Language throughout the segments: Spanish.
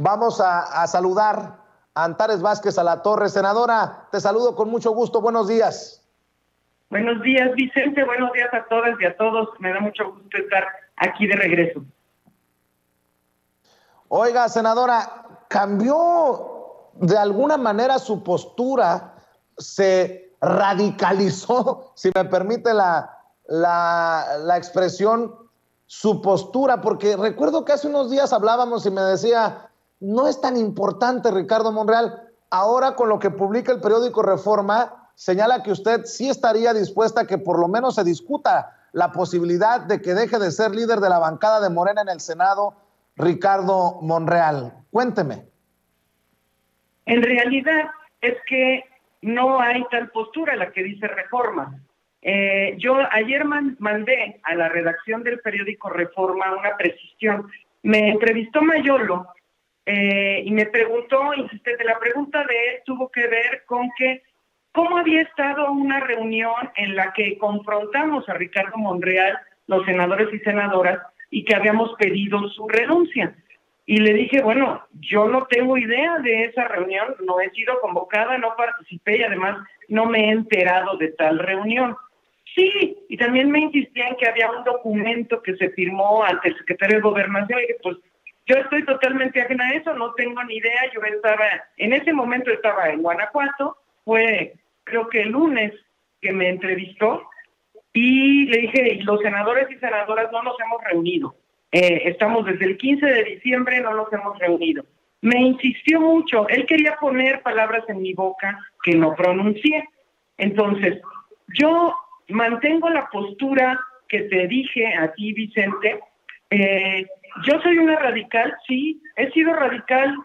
Vamos a saludar a Antares Vázquez Alatorre. Senadora, te saludo con mucho gusto. Buenos días. Buenos días, Vicente. Buenos días a todas y a todos. Me da mucho gusto estar aquí de regreso. Oiga, senadora, ¿cambió de alguna manera su postura? ¿Se radicalizó, si me permite la expresión, su postura? Porque recuerdo que hace unos días hablábamos y me decía, no es tan importante, Ricardo Monreal. Ahora, con lo que publica el periódico Reforma, señala que usted sí estaría dispuesta a que por lo menos se discuta la posibilidad de que deje de ser líder de la bancada de Morena en el Senado, Ricardo Monreal. Cuénteme. En realidad es que no hay tal postura la que dice Reforma. Yo ayer mandé a la redacción del periódico Reforma una precisión. Me entrevistó Mayolo y me preguntó, insiste, la pregunta de él tuvo que ver con que cómo había estado una reunión en la que confrontamos a Ricardo Monreal, los senadores y senadoras, y que habíamos pedido su renuncia. Y le dije, bueno, yo no tengo idea de esa reunión, no he sido convocada, no participé y además no me he enterado de tal reunión. Sí, y también me insistía en que había un documento que se firmó ante el secretario de Gobernación y dije, pues yo estoy totalmente ajena a eso, no tengo ni idea. Yo en ese momento estaba en Guanajuato, fue creo que el lunes que me entrevistó y le dije, los senadores y senadoras no nos hemos reunido. Estamos desde el 15 de diciembre, no nos hemos reunido. Me insistió mucho, él quería poner palabras en mi boca que no pronuncié. Entonces, yo mantengo la postura que te dije a ti, Vicente. Yo soy una radical, sí, he sido radical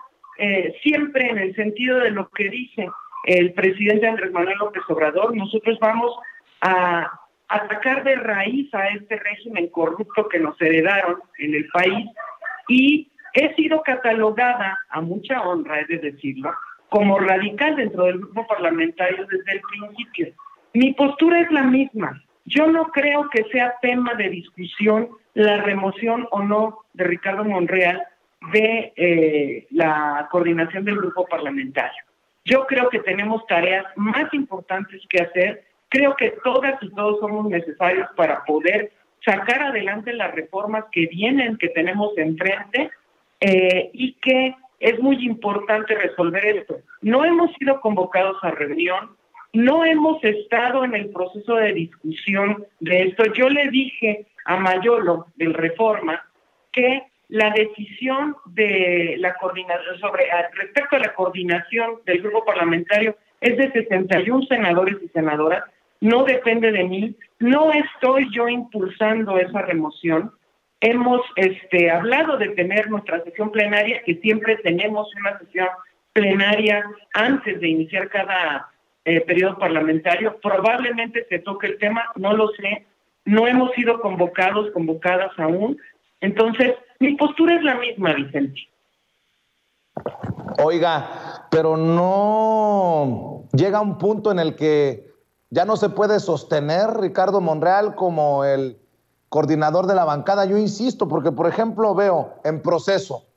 siempre en el sentido de lo que dice el presidente Andrés Manuel López Obrador. Nosotros vamos a atacar de raíz a este régimen corrupto que nos heredaron en el país, y he sido catalogada, a mucha honra he de decirlo, como radical dentro del grupo parlamentario desde el principio. Mi postura es la misma. Yo no creo que sea tema de discusión la remoción o no de Ricardo Monreal de la coordinación del grupo parlamentario. Yo creo que tenemos tareas más importantes que hacer. Creo que todas y todos somos necesarios para poder sacar adelante las reformas que vienen, que tenemos enfrente, y que es muy importante resolver esto. No hemos sido convocados a reunión, no hemos estado en el proceso de discusión de esto. Yo le dije a Mayolo del Reforma que la decisión de la coordinación respecto a la coordinación del grupo parlamentario es de 61 senadores y senadoras, no depende de mí, no estoy yo impulsando esa remoción. Hemos hablado de tener nuestra sesión plenaria, que siempre tenemos una sesión plenaria antes de iniciar cada periodo parlamentario. Probablemente se toque el tema, no lo sé, no hemos sido convocadas aún. Entonces, mi postura es la misma, Vicente. Oiga, pero no llega un punto en el que ya no se puede sostener Ricardo Monreal como el coordinador de la bancada. Yo insisto, porque por ejemplo veo en proceso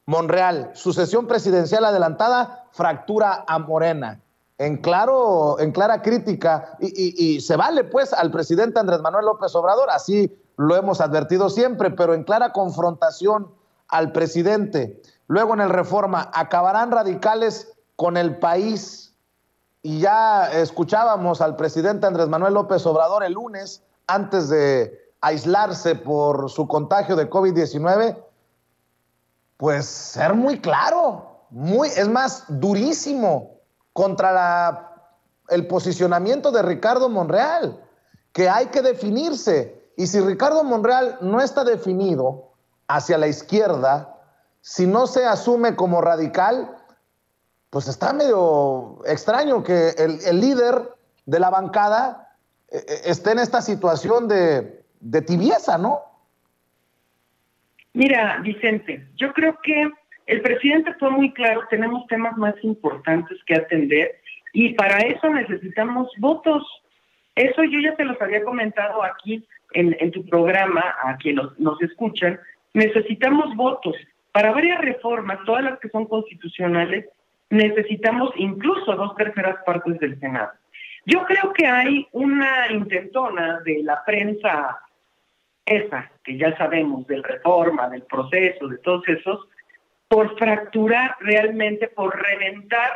Monreal, sucesión presidencial adelantada, fractura a Morena. En clara crítica, y se vale pues al presidente Andrés Manuel López Obrador, así lo hemos advertido siempre, pero en clara confrontación al presidente. Luego en el Reforma, acabarán radicales con el país, y ya escuchábamos al presidente Andrés Manuel López Obrador el lunes, antes de aislarse por su contagio de COVID-19, pues ser muy claro, es más, durísimo, contra el posicionamiento de Ricardo Monreal, que hay que definirse. Y si Ricardo Monreal no está definido hacia la izquierda, si no se asume como radical, pues está medio extraño que el líder de la bancada esté en esta situación de tibieza, ¿no? Mira, Vicente, yo creo que el presidente fue muy claro, tenemos temas más importantes que atender y para eso necesitamos votos. Eso yo ya te los había comentado aquí en tu programa, a quienes nos escuchan. Necesitamos votos. Para varias reformas, todas las que son constitucionales, necesitamos incluso 2/3 del Senado. Yo creo que hay una intentona de la prensa esa, que ya sabemos, del Reforma, del proceso, de todos esos, por fracturar realmente, por reventar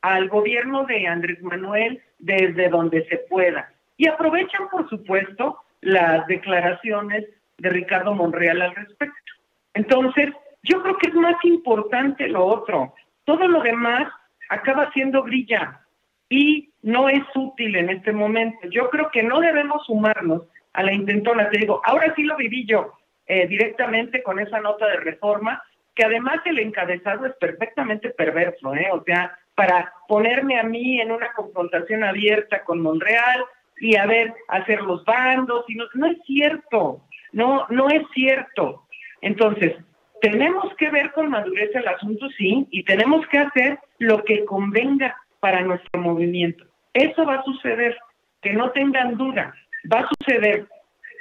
al gobierno de Andrés Manuel desde donde se pueda. Y aprovechan, por supuesto, las declaraciones de Ricardo Monreal al respecto. Entonces, yo creo que es más importante lo otro. Todo lo demás acaba siendo grilla y no es útil en este momento. Yo creo que no debemos sumarnos a la intentona. Te digo, ahora sí lo viví yo directamente con esa nota de Reforma, que además el encabezado es perfectamente perverso, o sea, para ponerme a mí en una confrontación abierta con Monreal y a ver, hacer los bandos, y no es cierto, no es cierto. Entonces, tenemos que ver con madurez el asunto, sí, y tenemos que hacer lo que convenga para nuestro movimiento. Eso va a suceder, que no tengan duda, va a suceder.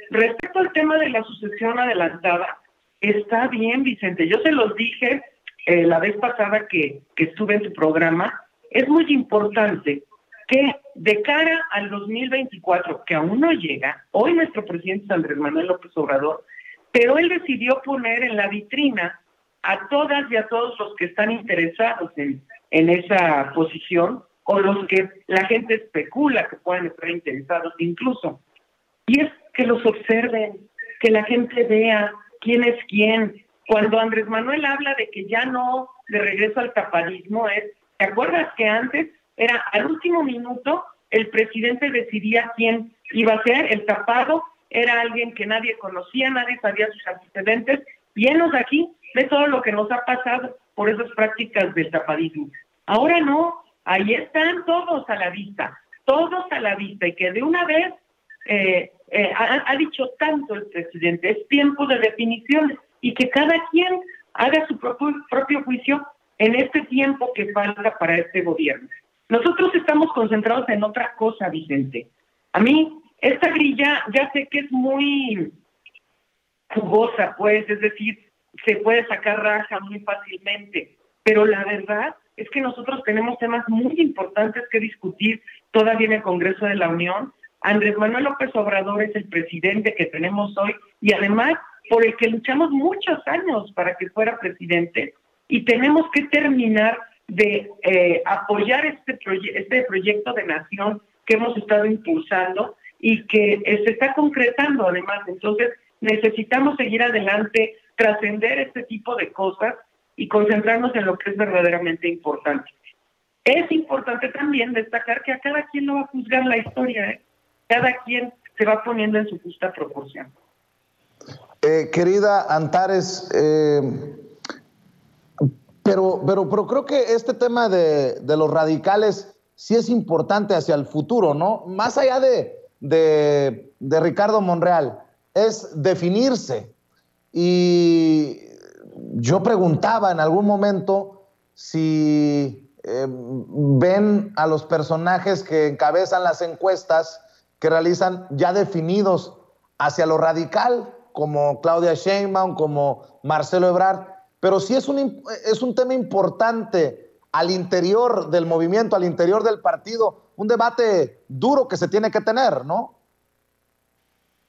Respecto al tema de la sucesión adelantada, está bien, Vicente, yo se los dije la vez pasada que estuve en tu programa, es muy importante que de cara al 2024, que aún no llega, hoy nuestro presidente es Andrés Manuel López Obrador, pero él decidió poner en la vitrina a todas y a todos los que están interesados en esa posición, o los que la gente especula que puedan estar interesados incluso. Y es que los observen, que la gente vea quién es quién. Cuando Andrés Manuel habla de que ya no de regreso al tapadismo, ¿te acuerdas que antes era al último minuto el presidente decidía quién iba a ser el tapado? Era alguien que nadie conocía, nadie sabía sus antecedentes, y enos aquí de todo lo que nos ha pasado por esas prácticas del tapadismo. Ahora no, ahí están todos a la vista, y que de una vez ha dicho tanto el presidente, es tiempo de definiciones, y que cada quien haga su propio juicio en este tiempo que falta para este gobierno. Nosotros estamos concentrados en otra cosa, Vicente. A mí, esta grilla ya sé que es muy jugosa, pues, es decir, se puede sacar raja muy fácilmente, pero la verdad es que nosotros tenemos temas muy importantes que discutir todavía en el Congreso de la Unión. Andrés Manuel López Obrador es el presidente que tenemos hoy y además por el que luchamos muchos años para que fuera presidente, y tenemos que terminar de apoyar este proyecto de nación que hemos estado impulsando y que se está concretando además. Entonces necesitamos seguir adelante, trascender este tipo de cosas y concentrarnos en lo que es verdaderamente importante. Es importante también destacar que a cada quien lo va a juzgar la historia, cada quien se va poniendo en su justa proporción. Querida Antares, pero creo que este tema de los radicales sí es importante hacia el futuro, ¿no? Más allá de Ricardo Monreal, es definirse. Y yo preguntaba en algún momento si ven a los personajes que encabezan las encuestas que realizan ya definidos hacia lo radical, como Claudia Sheinbaum, como Marcelo Ebrard, pero sí es un tema importante al interior del movimiento, al interior del partido, un debate duro que se tiene que tener, ¿no?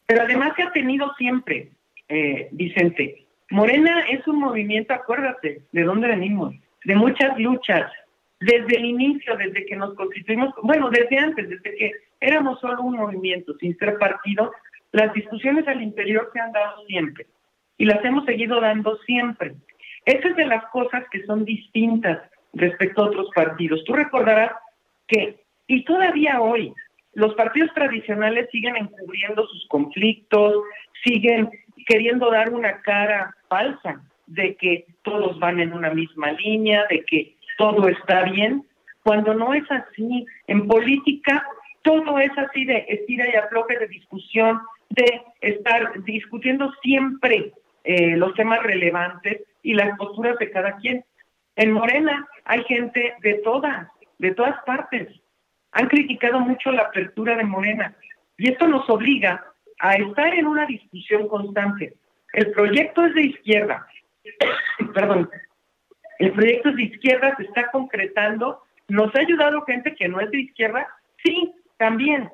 Pero además se ha tenido siempre, Vicente. Morena es un movimiento, acuérdate, de dónde venimos, de muchas luchas, desde el inicio, desde que nos constituimos, bueno, desde antes, desde que éramos solo un movimiento, sin ser partido. Las discusiones al interior se han dado siempre y las hemos seguido dando siempre. Esa es de las cosas que son distintas respecto a otros partidos. Tú recordarás que, y todavía hoy, los partidos tradicionales siguen encubriendo sus conflictos, siguen queriendo dar una cara falsa de que todos van en una misma línea, de que todo está bien, cuando no es así. En política todo es así de estira y afloje, de discusión, de estar discutiendo siempre los temas relevantes y las posturas de cada quien. En Morena hay gente de todas partes. Han criticado mucho la apertura de Morena y esto nos obliga a estar en una discusión constante. El proyecto es de izquierda, perdón, el proyecto de izquierda se está concretando. ¿Nos ha ayudado gente que no es de izquierda? Sí, también.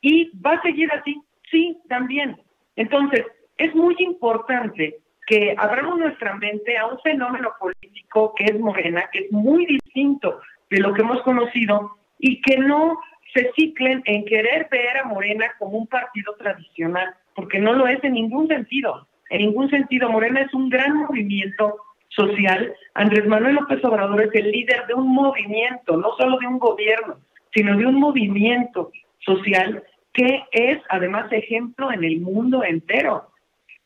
¿Y va a seguir así? Sí, también. Entonces, es muy importante que abramos nuestra mente a un fenómeno político que es Morena, que es muy distinto de lo que hemos conocido, y que no se ciclen en querer ver a Morena como un partido tradicional, porque no lo es en ningún sentido. En ningún sentido. Morena es un gran movimiento social. Andrés Manuel López Obrador es el líder de un movimiento, no solo de un gobierno, sino de un movimiento social que es además ejemplo en el mundo entero.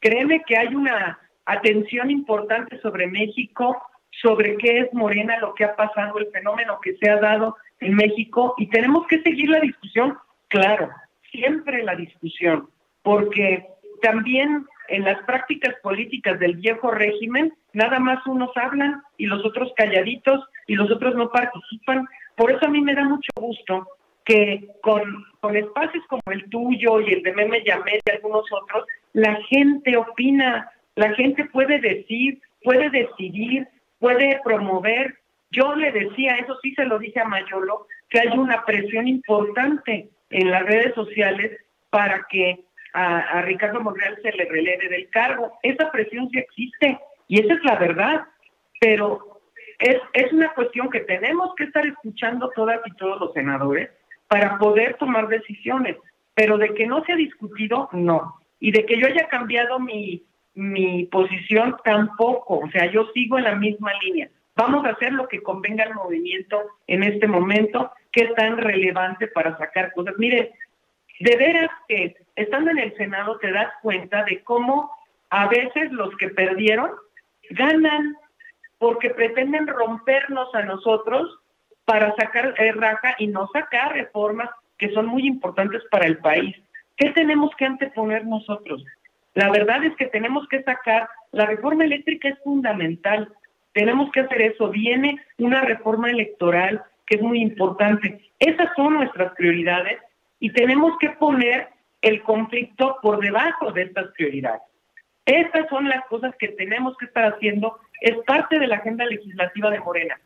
Créeme que hay una atención importante sobre México, sobre qué es Morena, lo que ha pasado, el fenómeno que se ha dado en México, y tenemos que seguir la discusión, claro, siempre la discusión, porque también en las prácticas políticas del viejo régimen, nada más unos hablan y los otros calladitos y los otros no participan. Por eso a mí me da mucho gusto que con espacios como el tuyo y el de Meme Yamel y algunos otros, la gente opina, la gente puede decir, puede decidir, puede promover. Yo le decía, eso sí se lo dije a Mayolo, que hay una presión importante en las redes sociales para que a Ricardo Monreal se le releve del cargo. Esa presión sí existe y esa es la verdad, pero es una cuestión que tenemos que estar escuchando todas y todos los senadores para poder tomar decisiones, pero de que no se ha discutido, no. Y de que yo haya cambiado mi posición, tampoco. O sea, yo sigo en la misma línea. Vamos a hacer lo que convenga al movimiento en este momento, que es tan relevante para sacar cosas. Miren, de veras que estando en el Senado te das cuenta de cómo a veces los que perdieron ganan porque pretenden rompernos a nosotros para sacar raja y no sacar reformas que son muy importantes para el país. ¿Qué tenemos que anteponer nosotros? La verdad es que tenemos que sacar, la reforma eléctrica es fundamental, tenemos que hacer eso. Viene una reforma electoral que es muy importante. Esas son nuestras prioridades y tenemos que poner el conflicto por debajo de estas prioridades. Estas son las cosas que tenemos que estar haciendo, es parte de la agenda legislativa de Morena.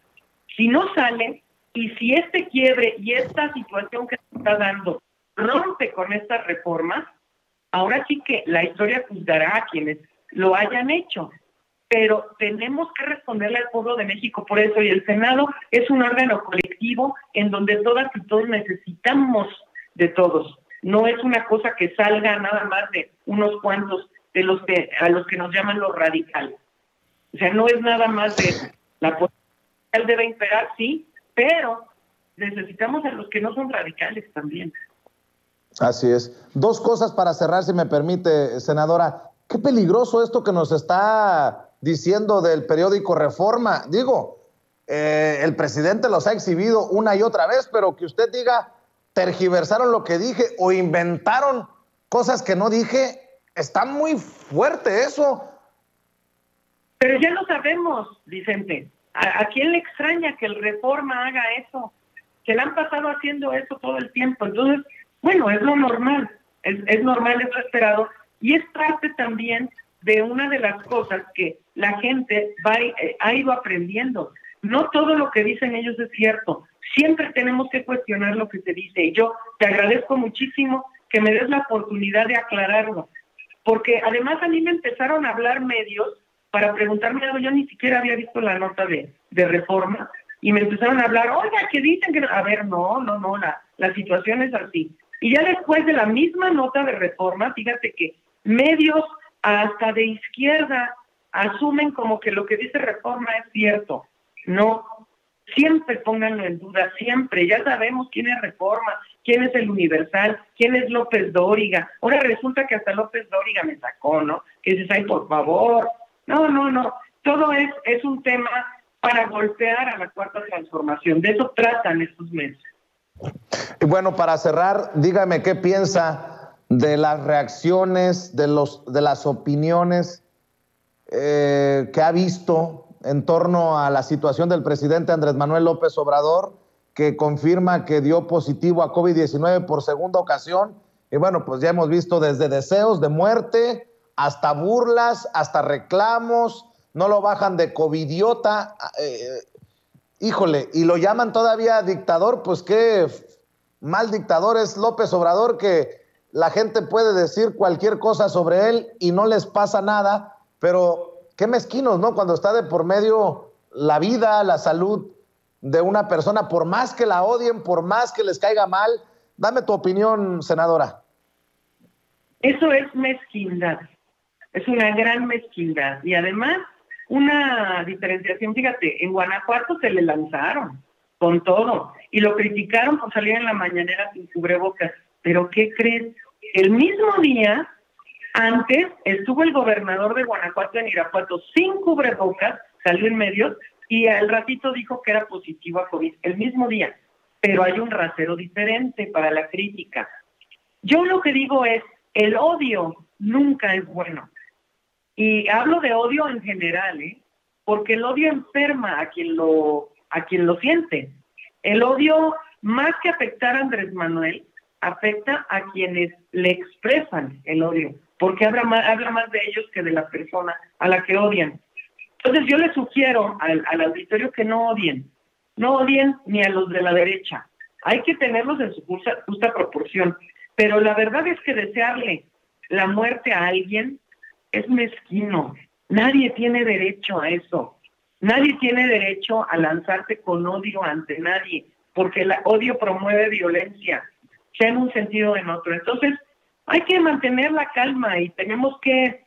Si no sale, y si este quiebre y esta situación que se está dando rompe con estas reformas, ahora sí que la historia juzgará a quienes lo hayan hecho. Pero tenemos que responderle al pueblo de México por eso, y el Senado es un órgano colectivo en donde todas y todos necesitamos de todos. No es una cosa que salga nada más de unos cuantos de los que a los que nos llaman los radicales. O sea, no es nada más de la política debe imperar, sí, pero necesitamos a los que no son radicales también. Así es. Dos cosas para cerrar, si me permite, senadora. Qué peligroso esto que nos está diciendo del periódico Reforma. Digo, el presidente los ha exhibido una y otra vez, pero que usted diga, tergiversaron lo que dije o inventaron cosas que no dije, está muy fuerte eso. Pero ya lo sabemos, Vicente. ¿A quién le extraña que el Reforma haga eso? Se le han pasado haciendo eso todo el tiempo. Entonces, bueno, es lo normal. Es normal, es lo esperado. Y es parte también de una de las cosas que la gente ha ido aprendiendo. No todo lo que dicen ellos es cierto. Siempre tenemos que cuestionar lo que se dice. Y yo te agradezco muchísimo que me des la oportunidad de aclararlo. Porque además a mí me empezaron a hablar medios para preguntarme algo. Yo ni siquiera había visto la nota de Reforma. Y me empezaron a hablar, oiga, que dicen que... A ver, no, la situación es así. Y ya después de la misma nota de Reforma, fíjate que medios hasta de izquierda asumen como que lo que dice Reforma es cierto. No, siempre pónganlo en duda, siempre. Ya sabemos quién es Reforma, quién es el Universal, quién es López Dóriga. Ahora resulta que hasta López Dóriga me sacó, ¿no? Que dices, ay, por favor. No. Todo es un tema para golpear a la Cuarta Transformación. De eso tratan estos meses. Y bueno, para cerrar, dígame qué piensa de las reacciones, de las opiniones que ha visto en torno a la situación del presidente Andrés Manuel López Obrador, que confirma que dio positivo a COVID-19 por segunda ocasión. Y bueno, pues ya hemos visto desde deseos de muerte hasta burlas, hasta reclamos, no lo bajan de covidiota, híjole, y lo llaman todavía dictador, pues qué mal dictador es López Obrador, que la gente puede decir cualquier cosa sobre él y no les pasa nada, pero qué mezquinos, ¿no? Cuando está de por medio la vida, la salud de una persona, por más que la odien, por más que les caiga mal. Dame tu opinión, senadora. Eso es mezquindad, es una gran mezquindad. Y además, una diferenciación, fíjate, en Guanajuato se le lanzaron con todo y lo criticaron por salir en la mañanera sin cubrebocas. Pero ¿qué crees? El mismo día, antes, estuvo el gobernador de Guanajuato en Irapuato sin cubrebocas, salió en medios y al ratito dijo que era positivo a COVID, el mismo día. Pero hay un rasero diferente para la crítica. Yo lo que digo es, el odio nunca es bueno. Y hablo de odio en general, porque el odio enferma a quien lo siente. El odio, más que afectar a Andrés Manuel, afecta a quienes le expresan el odio, porque habla más de ellos que de la persona a la que odian. Entonces yo le sugiero al auditorio que no odien ni a los de la derecha. Hay que tenerlos en su justa proporción. Pero la verdad es que desearle la muerte a alguien es mezquino. Nadie tiene derecho a eso. Nadie tiene derecho a lanzarse con odio ante nadie, porque el odio promueve violencia, sea en un sentido o en otro. Entonces, hay que mantener la calma y tenemos que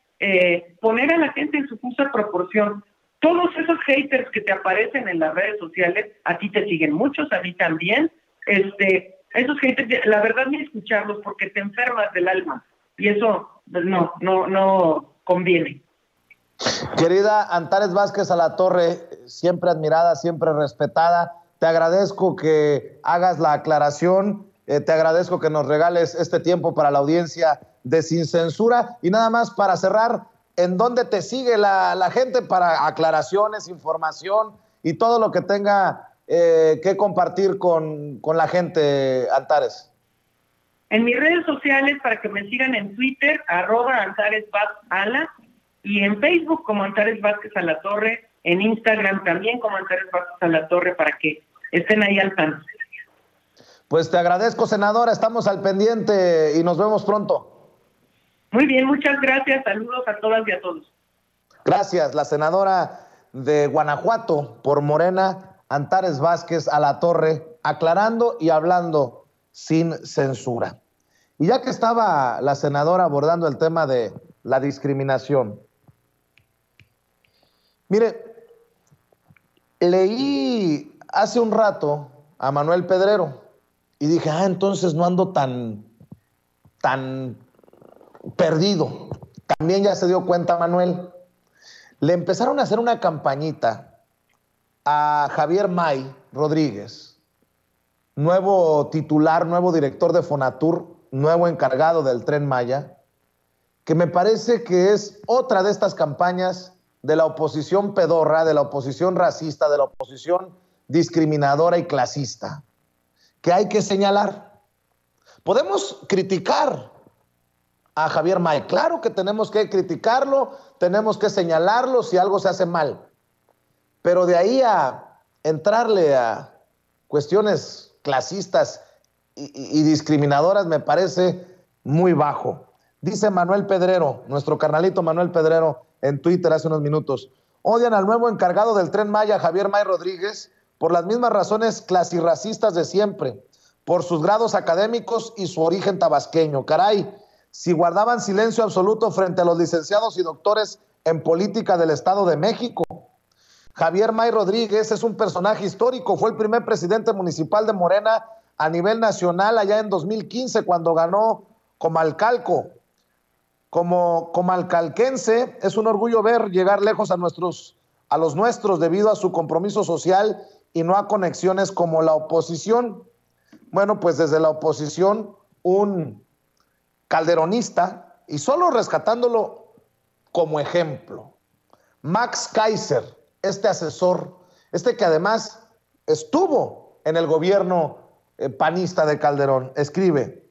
poner a la gente en su justa proporción. Todos esos haters que te aparecen en las redes sociales, a ti te siguen muchos, a mí también. Esos haters, la verdad, ni escucharlos porque te enfermas del alma y eso pues, no conviene. Querida Antares Vázquez Alatorre, siempre admirada, siempre respetada, te agradezco que hagas la aclaración, te agradezco que nos regales este tiempo para la audiencia de Sin Censura y nada más para cerrar, ¿en dónde te sigue la gente para aclaraciones, información y todo lo que tenga que compartir con la gente, Antares? En mis redes sociales, para que me sigan en Twitter, @AntaresVazAla, y en Facebook como Antares Vázquez Alatorre, en Instagram también como Antares Vázquez Alatorre, para que estén ahí al tanto. Pues te agradezco, senadora, estamos al pendiente y nos vemos pronto. Muy bien, muchas gracias, saludos a todas y a todos. Gracias, la senadora de Guanajuato por Morena, Antares Vázquez Alatorre, aclarando y hablando sin censura. Y ya que estaba la senadora abordando el tema de la discriminación, mire, leí hace un rato a Manuel Pedrero y dije, entonces no ando tan perdido. También ya se dio cuenta Manuel. Le empezaron a hacer una campañita a Javier May Rodríguez, nuevo titular, nuevo director de Fonatur, nuevo encargado del Tren Maya, que me parece que es otra de estas campañas de la oposición pedorra, de la oposición racista, de la oposición discriminadora y clasista, que hay que señalar. Podemos criticar a Javier May, claro que tenemos que criticarlo, tenemos que señalarlo si algo se hace mal, pero de ahí a entrarle a cuestiones clasistas y discriminadoras me parece muy bajo. Dice Manuel Pedrero, nuestro carnalito Manuel Pedrero, en Twitter hace unos minutos, odian al nuevo encargado del Tren Maya, Javier May Rodríguez, por las mismas razones clasirracistas de siempre, por sus grados académicos y su origen tabasqueño. Caray, si guardaban silencio absoluto frente a los licenciados y doctores en política del Estado de México. Javier May Rodríguez es un personaje histórico, fue el primer presidente municipal de Morena a nivel nacional allá en 2015 cuando ganó Comalcalco. Como comalcalquense es un orgullo ver llegar lejos a los nuestros debido a su compromiso social y no a conexiones como la oposición. Bueno, pues desde la oposición un calderonista y solo rescatándolo como ejemplo. Max Kaiser, este asesor, que además estuvo en el gobierno panista de Calderón, escribe,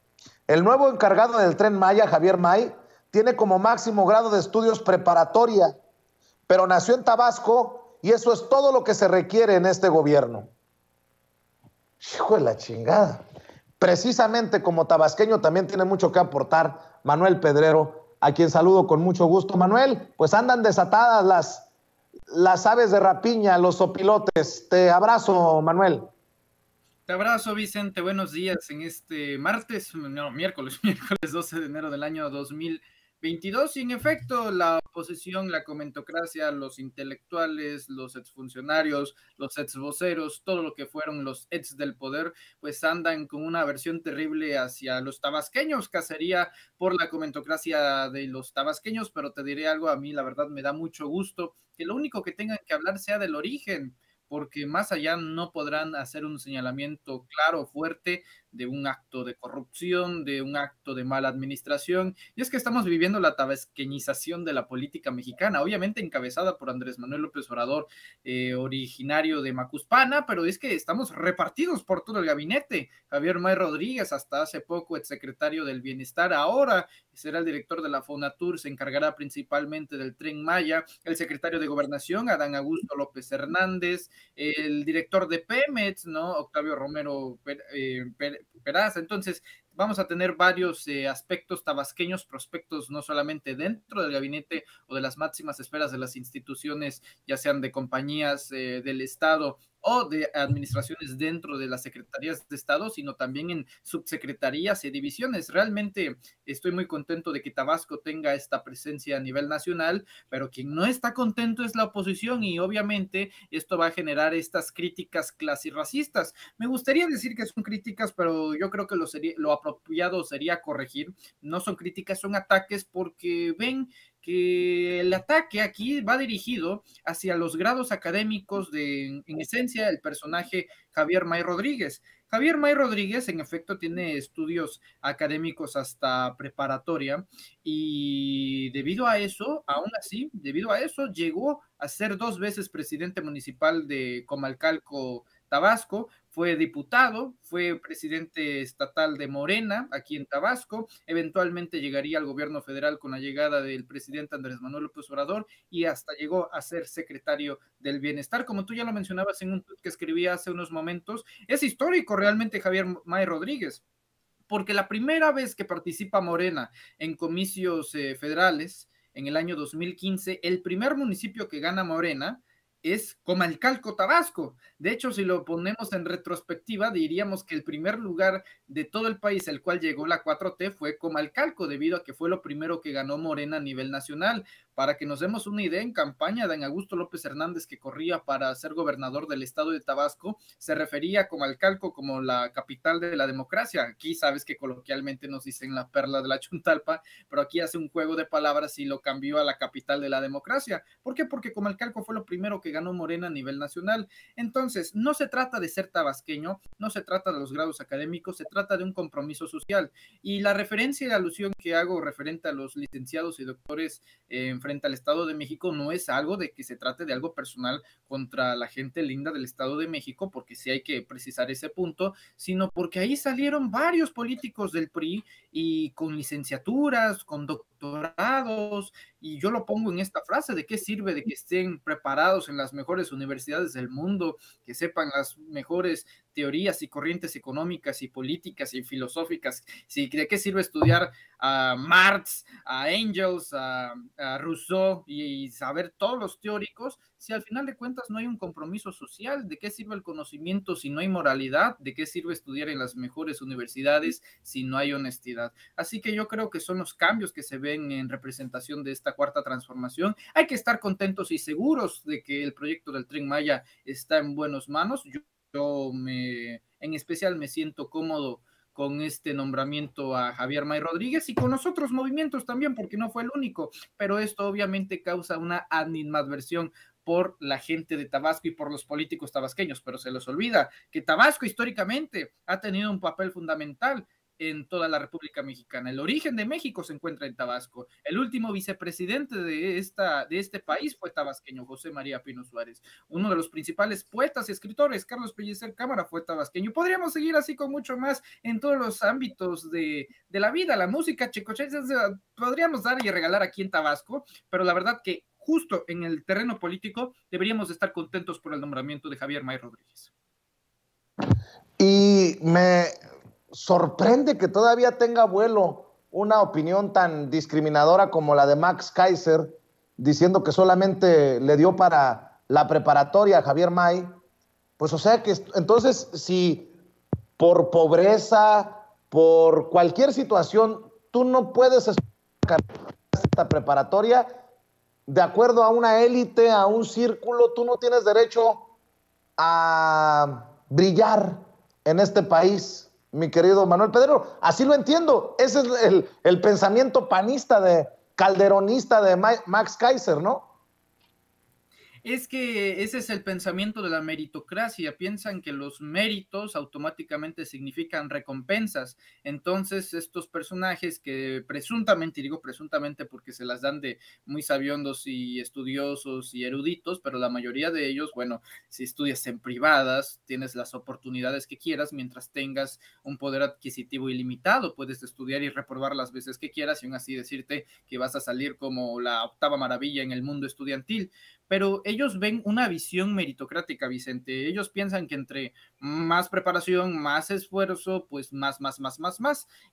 el nuevo encargado del Tren Maya, Javier May, tiene como máximo grado de estudios preparatoria, pero nació en Tabasco y eso es todo lo que se requiere en este gobierno. Hijo de la chingada. Precisamente como tabasqueño también tiene mucho que aportar Manuel Pedrero, a quien saludo con mucho gusto. Manuel, pues andan desatadas las aves de rapiña, los opilotes. Te abrazo, Manuel. Te abrazo, Vicente. Buenos días en este miércoles 12 de enero del año 2022. Y en efecto, la oposición, la comentocracia, los intelectuales, los exfuncionarios, los exvoceros, todo lo que fueron los ex del poder, pues andan con una aversión terrible hacia los tabasqueños, cacería por la comentocracia de los tabasqueños, pero te diré algo, a mí la verdad me da mucho gusto que lo único que tengan que hablar sea del origen, porque más allá no podrán hacer un señalamiento claro, fuerte, de un acto de corrupción, de un acto de mala administración. Y es que estamos viviendo la tabasqueñización de la política mexicana, obviamente encabezada por Andrés Manuel López Obrador, originario de Macuspana, pero es que estamos repartidos por todo el gabinete. Javier May Rodríguez, hasta hace poco exsecretario del Bienestar, ahora será el director de la Fonatur, se encargará principalmente del Tren Maya, el secretario de Gobernación, Adán Augusto López Hernández, el director de Pemex, ¿no? Octavio Romero Peraza. Entonces, vamos a tener varios aspectos tabasqueños, prospectos no solamente dentro del gabinete o de las máximas esferas de las instituciones, ya sean de compañías del Estado o de administraciones dentro de las secretarías de Estado, sino también en subsecretarías y divisiones. Realmente estoy muy contento de que Tabasco tenga esta presencia a nivel nacional, pero quien no está contento es la oposición y obviamente esto va a generar estas críticas clasirracistas. Me gustaría decir que son críticas, pero yo creo que lo apropiado sería corregir. No son críticas, son ataques, porque ven que el ataque aquí va dirigido hacia los grados académicos de, en esencia, el personaje Javier May Rodríguez. Javier May Rodríguez, en efecto, tiene estudios académicos hasta preparatoria y debido a eso, aún así, debido a eso, llegó a ser 2 veces presidente municipal de Comalcalco, Tabasco, fue diputado, fue presidente estatal de Morena aquí en Tabasco, eventualmente llegaría al gobierno federal con la llegada del presidente Andrés Manuel López Obrador y hasta llegó a ser secretario del Bienestar, como tú ya lo mencionabas en un tweet que escribí hace unos momentos. Es histórico realmente Javier May Rodríguez, porque la primera vez que participa Morena en comicios federales, en el año 2015, el primer municipio que gana Morena es Comalcalco, Tabasco. De hecho, si lo ponemos en retrospectiva, diríamos que el primer lugar de todo el país al cual llegó la 4T fue Comalcalco, debido a que fue lo primero que ganó Morena a nivel nacional. Para que nos demos una idea, en campaña de Augusto López Hernández, que corría para ser gobernador del estado de Tabasco, se refería a Comalcalco como la capital de la democracia. Aquí sabes que coloquialmente nos dicen la perla de la Chuntalpa, pero aquí hace un juego de palabras y lo cambió a la capital de la democracia. ¿Por qué? Porque Comalcalco fue lo primero que ganó Morena a nivel nacional. Entonces, no se trata de ser tabasqueño, no se trata de los grados académicos, se trata de un compromiso social. Y la referencia y la alusión que hago referente a los licenciados y doctores frente al Estado de México no es algo de que se trate de algo personal contra la gente linda del Estado de México, porque sí hay que precisar ese punto, sino porque ahí salieron varios políticos del PRI y con licenciaturas, con doctorados, y yo lo pongo en esta frase: ¿de qué sirve de que estén preparados en las mejores universidades del mundo, que sepan las mejores teorías y corrientes económicas y políticas y filosóficas? ¿Sí? ¿De qué sirve estudiar a Marx, a Engels, a Rousseau y saber todos los teóricos si al final de cuentas no hay un compromiso social? ¿De qué sirve el conocimiento si no hay moralidad? ¿De qué sirve estudiar en las mejores universidades si no hay honestidad? Así que yo creo que son los cambios que se ven en representación de esta cuarta transformación. Hay que estar contentos y seguros de que el proyecto del Tren Maya está en buenas manos. En especial me siento cómodo con este nombramiento a Javier May Rodríguez y con los otros movimientos también, porque no fue el único, pero esto obviamente causa una animadversión por la gente de Tabasco y por los políticos tabasqueños, pero se les olvida que Tabasco históricamente ha tenido un papel fundamental en toda la República Mexicana. El origen de México se encuentra en Tabasco. El último vicepresidente de este país fue tabasqueño, José María Pino Suárez. Uno de los principales poetas y escritores, Carlos Pellicer Cámara, fue tabasqueño. Podríamos seguir así con mucho más en todos los ámbitos de la vida, la música, chicoche, podríamos dar y regalar aquí en Tabasco, pero la verdad que justo en el terreno político, deberíamos estar contentos por el nombramiento de Javier May Rodríguez. Y me sorprende que todavía tenga vuelo una opinión tan discriminadora como la de Max Kaiser, diciendo que solamente le dio para la preparatoria a Javier May. Pues o sea que entonces si por pobreza, por cualquier situación, tú no puedes estudiar esta preparatoria, de acuerdo a una élite, a un círculo, tú no tienes derecho a brillar en este país, mi querido Manuel Pedrero. Así lo entiendo. Ese es el pensamiento panista, calderonista de Max Kaiser, ¿no? Es que ese es el pensamiento de la meritocracia. Piensan que los méritos automáticamente significan recompensas. Entonces, estos personajes que presuntamente, y digo presuntamente porque se las dan de muy sabiondos y estudiosos y eruditos, pero la mayoría de ellos, bueno, si estudias en privadas, tienes las oportunidades que quieras mientras tengas un poder adquisitivo ilimitado. Puedes estudiar y reprobar las veces que quieras y aún así decirte que vas a salir como la octava maravilla en el mundo estudiantil. Pero ellos ven una visión meritocrática, Vicente. Ellos piensan que entre más preparación, más esfuerzo, pues más,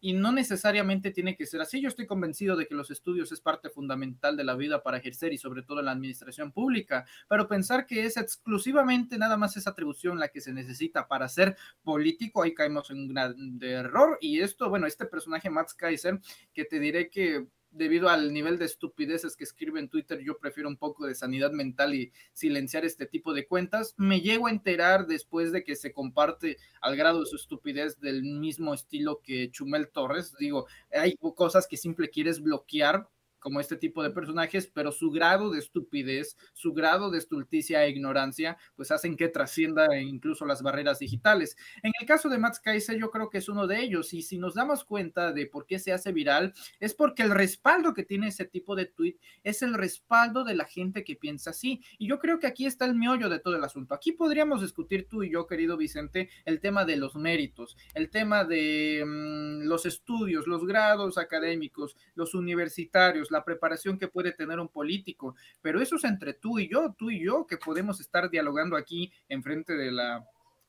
y no necesariamente tiene que ser así. Yo estoy convencido de que los estudios es parte fundamental de la vida para ejercer y sobre todo en la administración pública, pero pensar que es exclusivamente nada más esa atribución la que se necesita para ser político, ahí caemos en un gran error. Y esto, bueno, este personaje Max Kaiser, que te diré que debido al nivel de estupideces que escribe en Twitter, yo prefiero un poco de sanidad mental y silenciar este tipo de cuentas. Me llego a enterar después de que se comparte al grado de su estupidez del mismo estilo que Chumel Torres. Digo, hay cosas que simple quieres bloquear como este tipo de personajes, pero su grado de estupidez, su grado de estulticia e ignorancia, pues hacen que trascienda incluso las barreras digitales. En el caso de Max Kaiser, yo creo que es uno de ellos, y si nos damos cuenta de por qué se hace viral, es porque el respaldo que tiene ese tipo de tweet es el respaldo de la gente que piensa así, y yo creo que aquí está el meollo de todo el asunto. Aquí podríamos discutir tú y yo, querido Vicente, el tema de los méritos, el tema de los estudios, los grados académicos, los universitarios, la preparación que puede tener un político, pero eso es entre tú y yo, que podemos estar dialogando aquí enfrente de la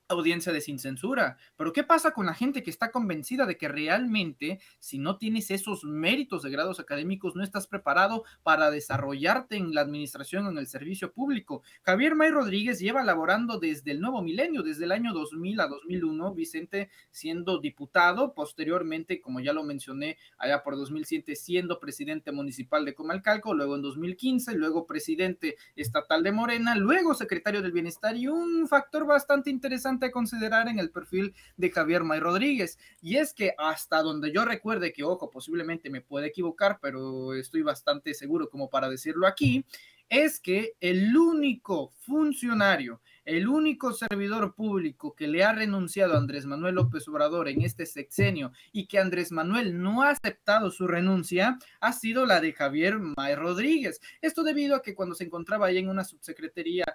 audiencia de Sin Censura. Pero ¿qué pasa con la gente que está convencida de que realmente, si no tienes esos méritos de grados académicos, no estás preparado para desarrollarte en la administración o en el servicio público? Javier May Rodríguez lleva laborando desde el nuevo milenio, desde el año 2000 a 2001, Vicente, siendo diputado, posteriormente, como ya lo mencioné, allá por 2007, siendo presidente municipal de Comalcalco, luego en 2015, luego presidente estatal de Morena, luego secretario del Bienestar, y un factor bastante interesante a considerar en el perfil de Javier May Rodríguez, y es que hasta donde yo recuerde, que ojo, posiblemente me pueda equivocar, pero estoy bastante seguro como para decirlo aquí, es que el único funcionario, el único servidor público que le ha renunciado a Andrés Manuel López Obrador en este sexenio y que Andrés Manuel no ha aceptado su renuncia ha sido la de Javier May Rodríguez. Esto debido a que cuando se encontraba ahí en una subsecretaría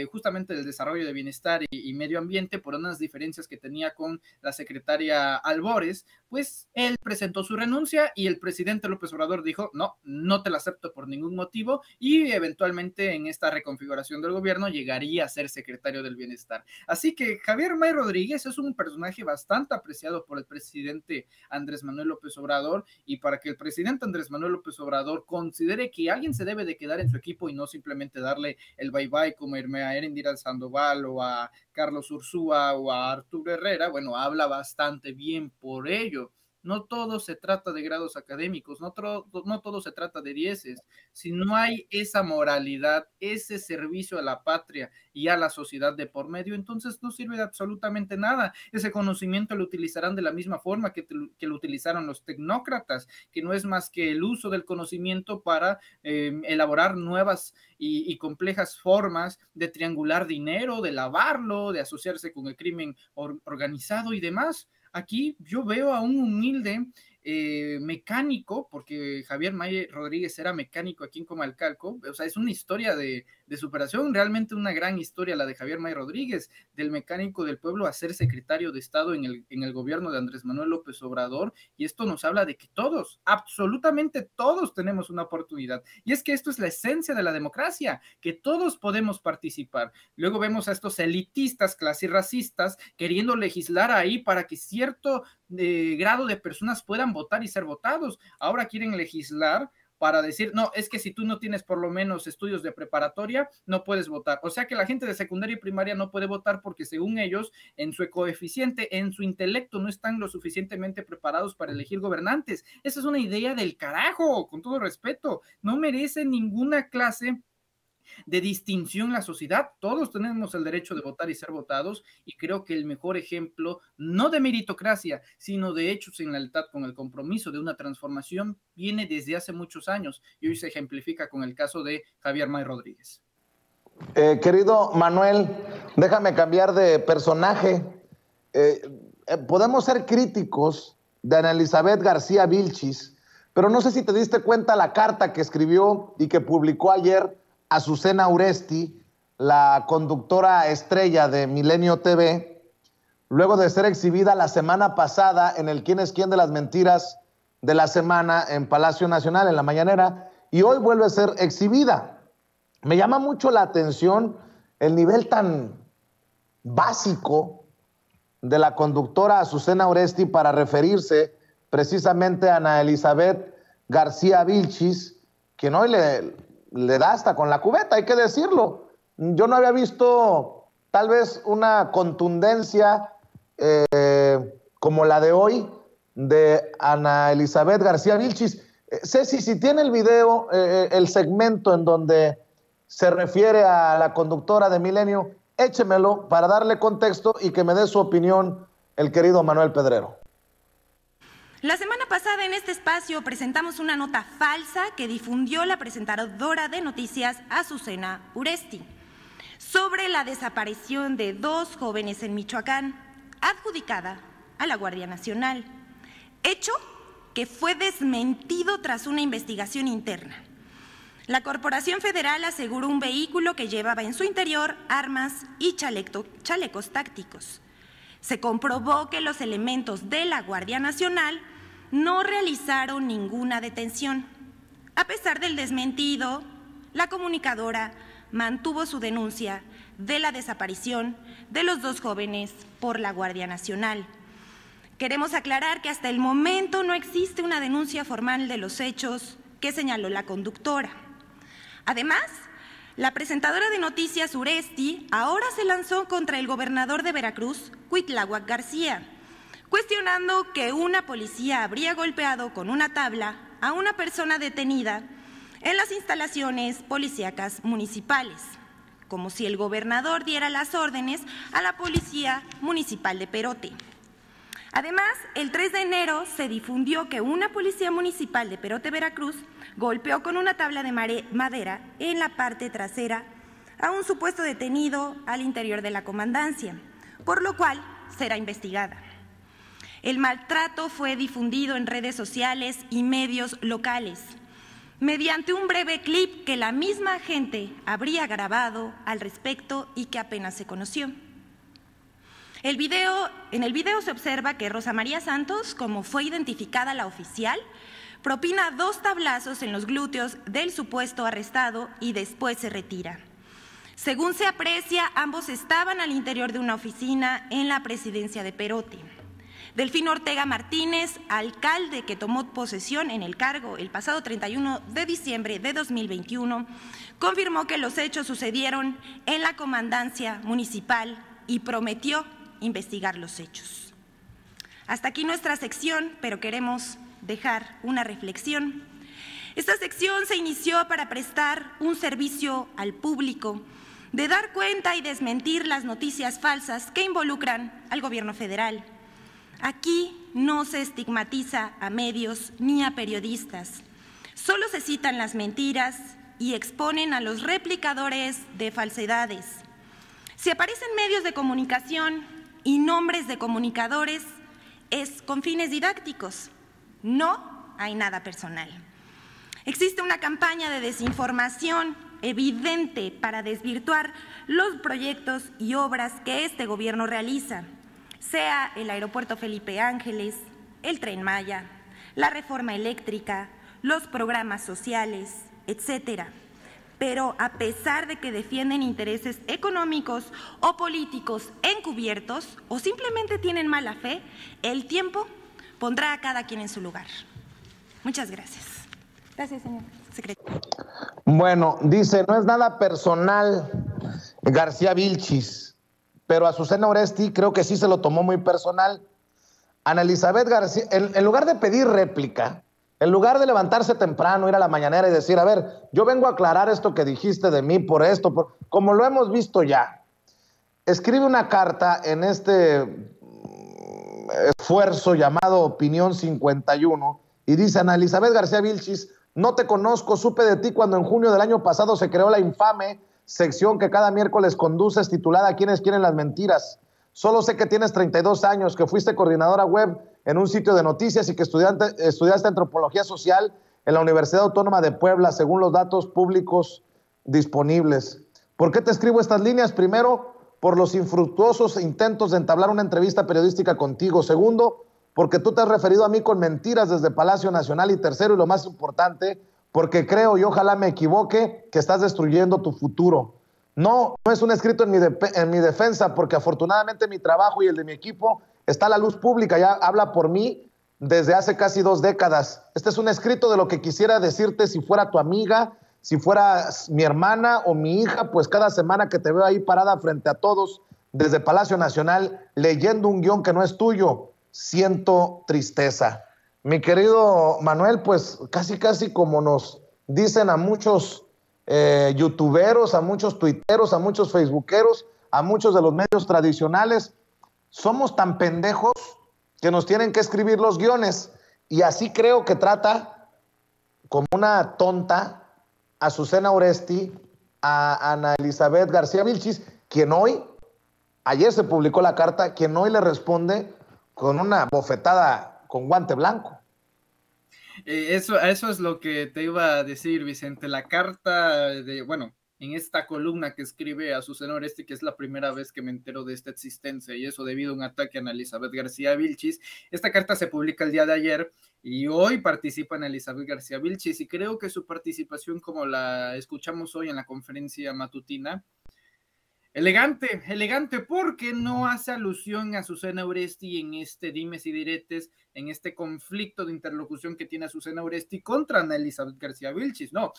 justamente del Desarrollo de Bienestar y Medio Ambiente, por unas diferencias que tenía con la secretaria Albores, pues él presentó su renuncia y el presidente López Obrador dijo, no, no te la acepto por ningún motivo, y eventualmente en esta reconfiguración del gobierno llegaría a ser secretario del Bienestar. Así que Javier May Rodríguez es un personaje bastante apreciado por el presidente Andrés Manuel López Obrador, y para que el presidente Andrés Manuel López Obrador considere que alguien se debe de quedar en su equipo y no simplemente darle el bye bye como irme a Erendira Sandoval o a Carlos Ursúa o a Arturo Herrera, bueno, habla bastante bien por ello. No todo se trata de grados académicos, no todo se trata de dieces. Si no hay esa moralidad, ese servicio a la patria y a la sociedad de por medio, entonces no sirve de absolutamente nada. Ese conocimiento lo utilizarán de la misma forma que lo utilizaron los tecnócratas, que no es más que el uso del conocimiento para elaborar nuevas y complejas formas de triangular dinero, de lavarlo, de asociarse con el crimen organizado y demás. Aquí yo veo a un humilde mecánico, porque Javier May Rodríguez era mecánico aquí en Comalcalco, o sea, es una historia de de superación. Realmente una gran historia la de Javier May Rodríguez, del mecánico del pueblo a ser secretario de Estado en el gobierno de Andrés Manuel López Obrador, y esto nos habla de que todos, absolutamente todos tenemos una oportunidad, y es que esto es la esencia de la democracia, que todos podemos participar. Luego vemos a estos elitistas clasirracistas queriendo legislar ahí para que cierto grado de personas puedan votar y ser votados. Ahora quieren legislar para decir, no, es que si tú no tienes por lo menos estudios de preparatoria, no puedes votar. O sea que la gente de secundaria y primaria no puede votar porque según ellos, en su coeficiente, en su intelecto, no están lo suficientemente preparados para elegir gobernantes. Esa es una idea del carajo, con todo respeto. No merece ninguna clase de distinción la sociedad. Todos tenemos el derecho de votar y ser votados, y creo que el mejor ejemplo, no de meritocracia, sino de hechos en lealtad con el compromiso de una transformación, viene desde hace muchos años, y hoy se ejemplifica con el caso de Javier May Rodríguez. Querido Manuel, déjame cambiar de personaje. Podemos ser críticos de Ana Elizabeth García Vilchis, pero no sé si te diste cuenta la carta que escribió y que publicó ayer Azucena Uresti, la conductora estrella de Milenio TV, luego de ser exhibida la semana pasada en el Quién es quién de las mentiras de la semana en Palacio Nacional, en la mañanera, y hoy vuelve a ser exhibida. Me llama mucho la atención el nivel tan básico de la conductora Azucena Uresti para referirse precisamente a Ana Elizabeth García Vilchis, quien hoy le da hasta con la cubeta, hay que decirlo. Yo no había visto tal vez una contundencia como la de hoy de Ana Elizabeth García Vilchis. Ceci, si tiene el video, el segmento en donde se refiere a la conductora de Milenio, échemelo para darle contexto y que me dé su opinión el querido Manuel Pedrero. La semana pasada en este espacio presentamos una nota falsa que difundió la presentadora de noticias Azucena Uresti sobre la desaparición de 2 jóvenes en Michoacán, adjudicada a la Guardia Nacional, hecho que fue desmentido tras una investigación interna. La Corporación Federal aseguró un vehículo que llevaba en su interior armas y chalecos tácticos. Se comprobó que los elementos de la Guardia Nacional no realizaron ninguna detención. A pesar del desmentido, la comunicadora mantuvo su denuncia de la desaparición de los 2 jóvenes por la Guardia Nacional. Queremos aclarar que hasta el momento no existe una denuncia formal de los hechos que señaló la conductora. Además, la presentadora de noticias Uresti ahora se lanzó contra el gobernador de Veracruz, Cuitláhuac García, cuestionando que una policía habría golpeado con una tabla a una persona detenida en las instalaciones policíacas municipales, como si el gobernador diera las órdenes a la Policía Municipal de Perote. Además, el 3 de enero se difundió que una policía municipal de Perote, Veracruz, golpeó con una tabla de madera en la parte trasera a un supuesto detenido al interior de la comandancia, por lo cual será investigada. El maltrato fue difundido en redes sociales y medios locales, mediante un breve clip que la misma gente habría grabado al respecto y que apenas se conoció. En el video se observa que Rosa María Santos, como fue identificada la oficial, propina 2 tablazos en los glúteos del supuesto arrestado y después se retira. Según se aprecia, ambos estaban al interior de una oficina en la presidencia de Perote. Delfín Ortega Martínez, alcalde que tomó posesión en el cargo el pasado 31 de diciembre de 2021, confirmó que los hechos sucedieron en la comandancia municipal y prometió investigar los hechos. Hasta aquí nuestra sección, pero queremos dejar una reflexión. Esta sección se inició para prestar un servicio al público, de dar cuenta y desmentir las noticias falsas que involucran al gobierno federal. Aquí no se estigmatiza a medios ni a periodistas, solo se citan las mentiras y exponen a los replicadores de falsedades. Si aparecen medios de comunicación y nombres de comunicadores, es con fines didácticos, no hay nada personal. Existe una campaña de desinformación evidente para desvirtuar los proyectos y obras que este gobierno realiza, sea el aeropuerto Felipe Ángeles, el Tren Maya, la reforma eléctrica, los programas sociales, etcétera. Pero a pesar de que defienden intereses económicos o políticos encubiertos o simplemente tienen mala fe, el tiempo pondrá a cada quien en su lugar. Muchas gracias. Gracias, señor secretario. Bueno, dice, no es nada personal García Vilchis, pero Azucena Oresti creo que sí se lo tomó muy personal. Ana Elizabeth García, en lugar de pedir réplica, en lugar de levantarse temprano, ir a la mañanera y decir, a ver, yo vengo a aclarar esto que dijiste de mí por esto, como lo hemos visto ya, escribe una carta en este esfuerzo llamado Opinión 51 y dice, Ana Elizabeth García Vilchis, no te conozco, supe de ti cuando en junio del año pasado se creó la infame sección que cada miércoles conduces titulada ¿Quiénes quieren las mentiras? Solo sé que tienes 32 años, que fuiste coordinadora web en un sitio de noticias y que estudiaste antropología social en la Universidad Autónoma de Puebla, según los datos públicos disponibles. ¿Por qué te escribo estas líneas? Primero, por los infructuosos intentos de entablar una entrevista periodística contigo. Segundo, porque tú te has referido a mí con mentiras desde Palacio Nacional. Y tercero, y lo más importante, porque creo, y ojalá me equivoque, que estás destruyendo tu futuro. No es un escrito en mi defensa, porque afortunadamente mi trabajo y el de mi equipo está a la luz pública, ya habla por mí desde hace casi 2 décadas. Este es un escrito de lo que quisiera decirte si fuera tu amiga, si fuera mi hermana o mi hija, pues cada semana que te veo ahí parada frente a todos desde Palacio Nacional leyendo un guión que no es tuyo, siento tristeza. Mi querido Manuel, pues casi como nos dicen a muchos youtuberos, a muchos tuiteros, a muchos facebookeros, a muchos de los medios tradicionales, somos tan pendejos que nos tienen que escribir los guiones, y así creo que trata como una tonta a Azucena Oresti, a Ana Elizabeth García Vilchis, quien ayer se publicó la carta, quien hoy le responde con una bofetada con guante blanco. Eso es lo que te iba a decir, Vicente. La carta en esta columna que escribe Azucena Oresti, que es la primera vez que me entero de esta existencia, y eso debido a un ataque a Ana Elizabeth García Vilchis. Esta carta se publica el día de ayer y hoy participa Ana Elizabeth García Vilchis, y creo que su participación, como la escuchamos hoy en la conferencia matutina, elegante, porque no hace alusión a Azucena Oresti en este dimes y diretes, en este conflicto de interlocución que tiene Azucena Oresti contra Ana Elizabeth García Vilchis. No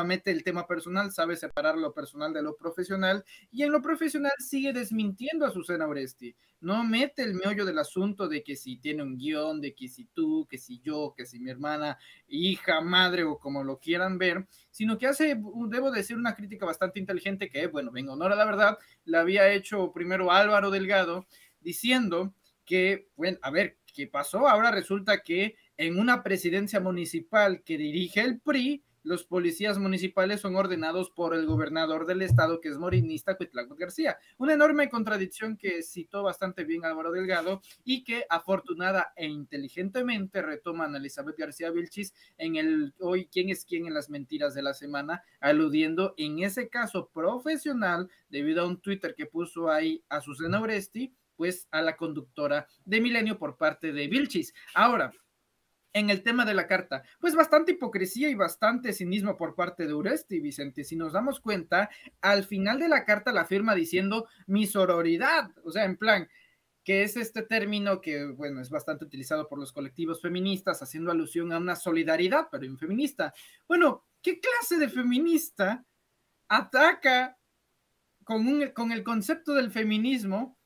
mete el tema personal, sabe separar lo personal de lo profesional, y en lo profesional sigue desmintiendo a Azucena Oresti. No mete el meollo del asunto de que si tiene un guión, de que si tú, que si yo, que si mi hermana, hija, madre o como lo quieran ver, sino que hace, debo decir, una crítica bastante inteligente que, en honor a la verdad, la había hecho primero Álvaro Delgado, diciendo que, a ver, ¿qué pasó? Ahora resulta que en una presidencia municipal que dirige el PRI, los policías municipales son ordenados por el gobernador del estado, que es morenista, Cuitláhuac García. Una enorme contradicción que citó bastante bien Álvaro Delgado, y que afortunada e inteligentemente retoma Ana Elizabeth García Vilchis en el hoy ¿Quién es quién en las mentiras de la semana?, aludiendo en ese caso profesional, debido a un Twitter que puso ahí Azucena Oresti, pues a la conductora de Milenio por parte de Vilchis. Ahora, en el tema de la carta, pues bastante hipocresía y bastante cinismo por parte de Oresti, Vicente. Si nos damos cuenta, al final de la carta la firma diciendo mi sororidad, o sea, en plan, que es este término que, es bastante utilizado por los colectivos feministas, haciendo alusión a una solidaridad, pero en feminista. Bueno, ¿qué clase de feminista ataca con el concepto del feminismo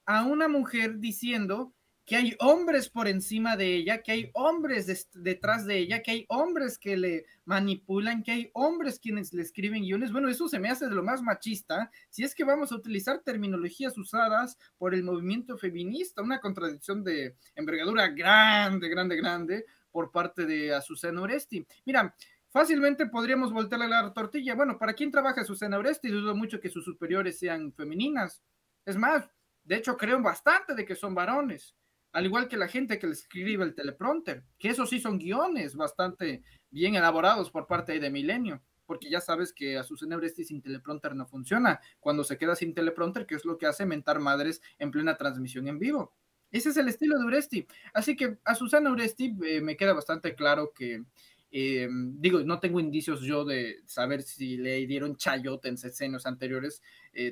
a una mujer diciendo que hay hombres por encima de ella, que hay hombres detrás de ella, que hay hombres que le manipulan, que hay hombres quienes le escriben guiones? Bueno, eso se me hace de lo más machista, si es que vamos a utilizar terminologías usadas por el movimiento feminista, una contradicción de envergadura grande por parte de Azucena Oresti. Mira, fácilmente podríamos voltearle la tortilla. Bueno, ¿para quién trabaja Azucena Oresti? Dudo mucho que sus superiores sean femeninas. Es más, de hecho creo bastante de que son varones, al igual que la gente que le escribe el teleprompter, que esos sí son guiones bastante bien elaborados por parte de Milenio. porque ya sabes que Azucena Oresti sin teleprompter no funciona. Cuando se queda sin teleprompter, ¿qué es lo que hace? Mentar madres en plena transmisión en vivo. Ese es el estilo de Oresti. Así que a Susana Oresti me queda bastante claro que, digo, no tengo indicios yo de saber si le dieron chayote en sexenios anteriores,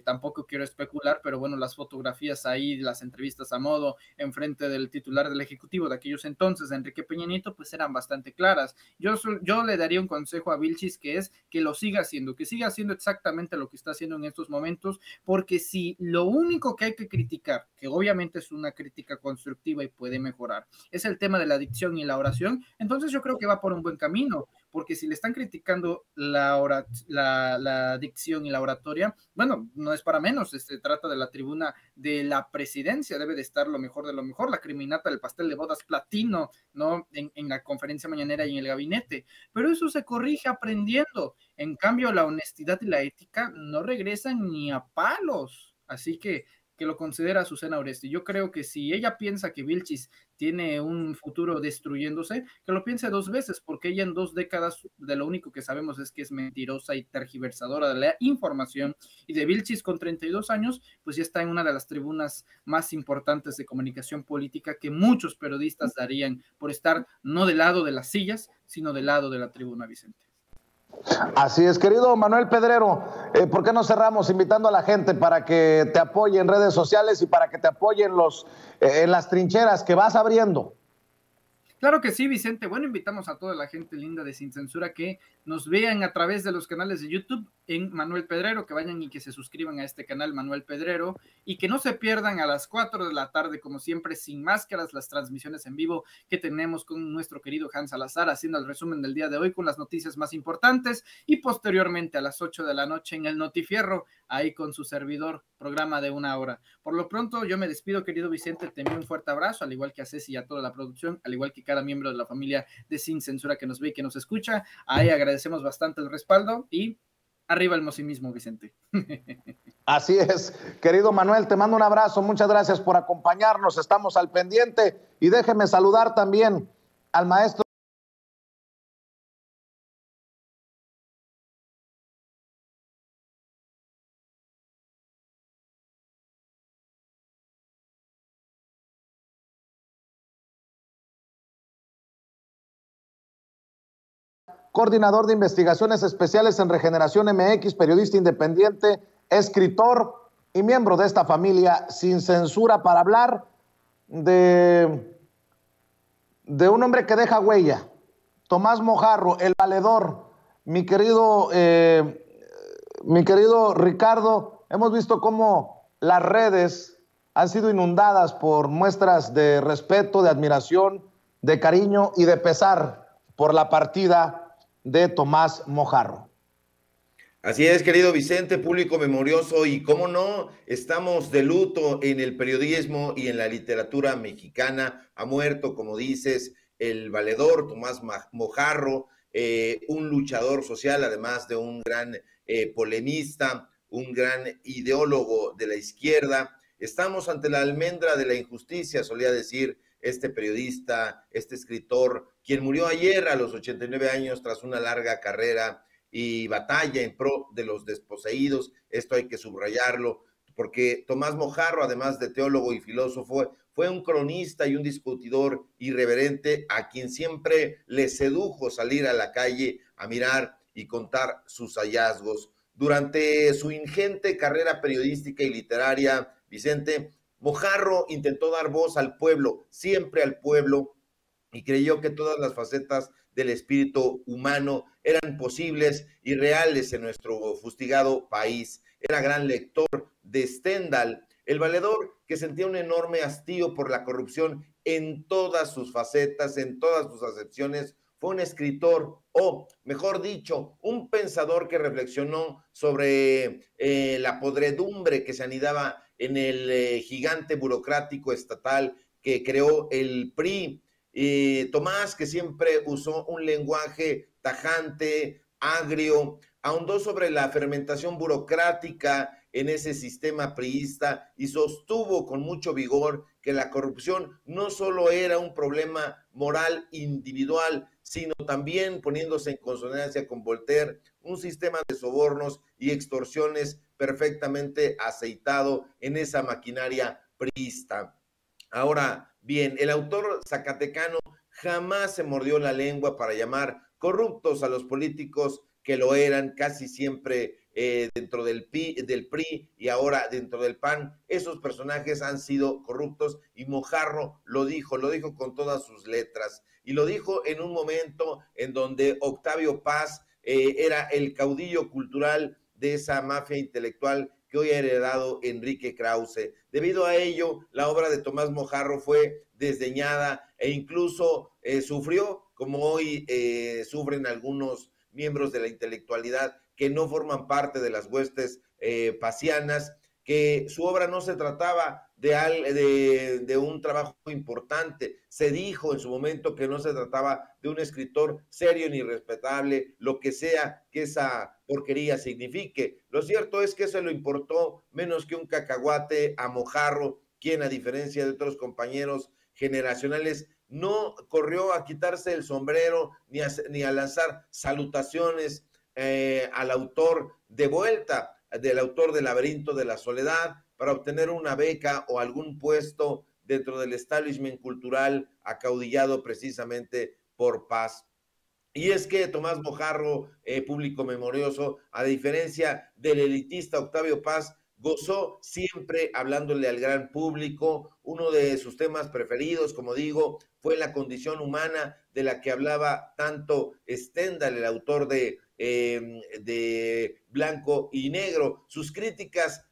tampoco quiero especular, pero bueno, las fotografías ahí, las entrevistas a modo en frente del titular del Ejecutivo de aquellos entonces, Enrique Peña Nieto, pues eran bastante claras. Yo le daría un consejo a Vilchis, que es que lo siga haciendo, que siga haciendo exactamente lo que está haciendo en estos momentos, porque si lo único que hay que criticar, que obviamente es una crítica constructiva y puede mejorar, es el tema de la dicción y la oración, entonces yo creo que va por un buen camino, porque si le están criticando la dicción y la oratoria, bueno, no es para menos, se trata de la tribuna de la presidencia, debe de estar lo mejor de lo mejor, la criminata del pastel de bodas platino, ¿no? En la conferencia mañanera y en el gabinete, pero eso se corrige aprendiendo. En cambio, la honestidad y la ética no regresan ni a palos, así que lo considera Azucena Oresti. Yo creo que si ella piensa que Vilchis tiene un futuro destruyéndose, que lo piense dos veces, porque ella en 2 décadas de lo único que sabemos es que es mentirosa y tergiversadora de la información, y de Vilchis con 32 años, pues ya está en una de las tribunas más importantes de comunicación política que muchos periodistas darían por estar no del lado de las sillas, sino del lado de la tribuna, Vicente. Así es, querido Manuel Pedrero, ¿por qué no cerramos invitando a la gente para que te apoye en redes sociales y para que te apoyen en las trincheras que vas abriendo? Claro que sí, Vicente. Bueno, invitamos a toda la gente linda de Sin Censura que nos vean a través de los canales de YouTube en Manuel Pedrero, que vayan y que se suscriban a este canal Manuel Pedrero y que no se pierdan a las 4 de la tarde, como siempre, sin máscaras, las transmisiones en vivo que tenemos con nuestro querido Hans Salazar, haciendo el resumen del día de hoy con las noticias más importantes, y posteriormente a las 8 de la noche en el Notifierro, ahí con su servidor, programa de 1 hora. Por lo pronto, yo me despido, querido Vicente, te envío un fuerte abrazo, al igual que a Ceci y a toda la producción, al igual que cada miembro de la familia de Sin Censura que nos ve y que nos escucha. Ahí agradecemos bastante el respaldo y arriba el mosimismo, Vicente. Así es, querido Manuel, te mando un abrazo, muchas gracias por acompañarnos, estamos al pendiente, y déjeme saludar también al maestro coordinador de investigaciones especiales en Regeneración MX, periodista independiente, escritor y miembro de esta familia Sin Censura, para hablar de un hombre que deja huella, Tomás Mojarro, el valedor. Mi querido Ricardo, hemos visto cómo las redes han sido inundadas por muestras de respeto, de admiración, de cariño y de pesar por la partida de Tomás Mojarro. Así es, querido Vicente, público memorioso, y cómo no, estamos de luto en el periodismo y en la literatura mexicana. Ha muerto, como dices, el valedor Tomás Mojarro, un luchador social, además de un gran polemista, un gran ideólogo de la izquierda. Estamos ante la almendra de la injusticia, solía decir este periodista, este escritor, quien murió ayer a los 89 años tras una larga carrera y batalla en pro de los desposeídos. Esto hay que subrayarlo, porque Tomás Mojarro, además de teólogo y filósofo, fue un cronista y un discutidor irreverente a quien siempre le sedujo salir a la calle a mirar y contar sus hallazgos. Durante su ingente carrera periodística y literaria, Vicente, Mojarro intentó dar voz al pueblo, siempre al pueblo, y creyó que todas las facetas del espíritu humano eran posibles y reales en nuestro fustigado país. Era gran lector de Stendhal, el valedor que sentía un enorme hastío por la corrupción en todas sus facetas, en todas sus acepciones. Fue un escritor, o mejor dicho, un pensador que reflexionó sobre la podredumbre que se anidaba en el gigante burocrático estatal que creó el PRI. Tomás, que siempre usó un lenguaje tajante, agrio, ahondó sobre la fermentación burocrática en ese sistema priista y sostuvo con mucho vigor que la corrupción no solo era un problema moral individual, sino también, poniéndose en consonancia con Voltaire, un sistema de sobornos y extorsiones perfectamente aceitado en esa maquinaria priista. Ahora bien, el autor zacatecano jamás se mordió la lengua para llamar corruptos a los políticos que lo eran casi siempre dentro del PRI y ahora dentro del PAN. Esos personajes han sido corruptos y Mojarro lo dijo con todas sus letras. Y lo dijo en un momento en donde Octavio Paz era el caudillo cultural de esa mafia intelectual que hoy ha heredado Enrique Krause. Debido a ello, la obra de Tomás Mojarro fue desdeñada e incluso sufrió, como hoy sufren algunos miembros de la intelectualidad que no forman parte de las huestes pasianas, que su obra no se trataba de un trabajo importante. Se dijo en su momento que no se trataba de un escritor serio ni respetable, lo que sea que esa porquería signifique. Lo cierto es que eso le importó menos que un cacahuate a Mojarro, quien, a diferencia de otros compañeros generacionales, no corrió a quitarse el sombrero ni a lanzar salutaciones al autor de vuelta, del autor del Laberinto de la Soledad, para obtener una beca o algún puesto dentro del establishment cultural acaudillado precisamente por Paz. Y es que Tomás Mojarro, público memorioso, a diferencia del elitista Octavio Paz, gozó siempre hablándole al gran público. Uno de sus temas preferidos, como digo, fue la condición humana, de la que hablaba tanto Stendhal, el autor de Blanco y Negro. Sus críticas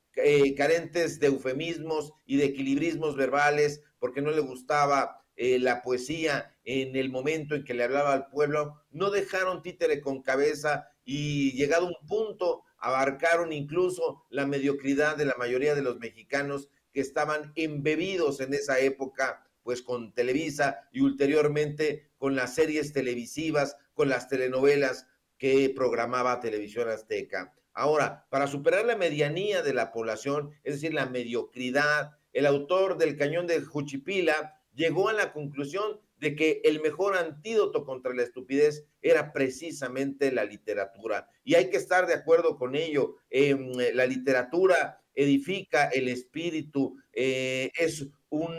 carentes de eufemismos y de equilibrismos verbales, porque no le gustaba la poesía en el momento en que le hablaba al pueblo, no dejaron títere con cabeza y, llegado a un punto, abarcaron incluso la mediocridad de la mayoría de los mexicanos que estaban embebidos en esa época, pues con Televisa y ulteriormente con las series televisivas, con las telenovelas que programaba Televisión Azteca. Ahora, para superar la medianía de la población, es decir, la mediocridad, el autor del Cañón de Juchipila llegó a la conclusión de que el mejor antídoto contra la estupidez era precisamente la literatura. Y hay que estar de acuerdo con ello. La literatura edifica el espíritu, es un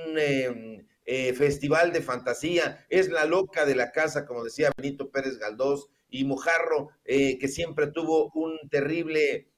festival de fantasía, es la loca de la casa, como decía Benito Pérez Galdós. Y Mojarro, que siempre tuvo una terrible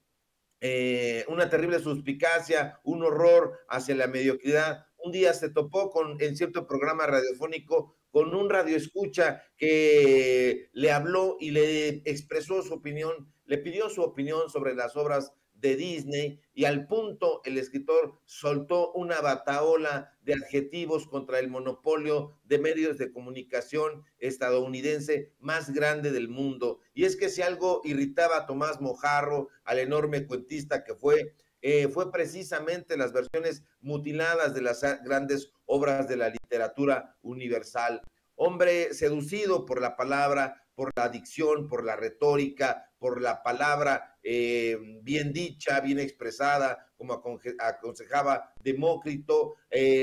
suspicacia, un horror hacia la mediocridad. Un día se topó en cierto programa radiofónico con un radioescucha que le habló y le expresó su opinión, le pidió su opinión sobre las obras de Disney, y al punto el escritor soltó una batahola de adjetivos contra el monopolio de medios de comunicación estadounidense más grande del mundo. Y es que si algo irritaba a Tomás Mojarro, al enorme cuentista que fue precisamente las versiones mutiladas de las grandes obras de la literatura universal. Hombre seducido por la palabra, por la dicción, por la retórica, por la palabra bien dicha, bien expresada, como aconsejaba Demócrito,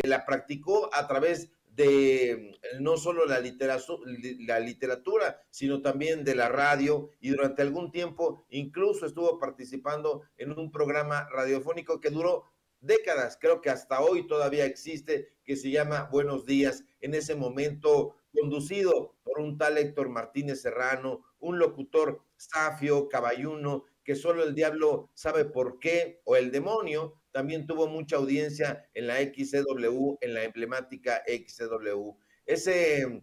la practicó a través de no solo la literatura, sino también de la radio, y durante algún tiempo incluso estuvo participando en un programa radiofónico que duró décadas, creo que hasta hoy todavía existe, que se llama Buenos Días, en ese momento conducido por un tal Héctor Martínez Serrano, un locutor safio, caballuno, que solo el diablo sabe por qué, o el demonio. También tuvo mucha audiencia en la XCW, en la emblemática XCW. Ese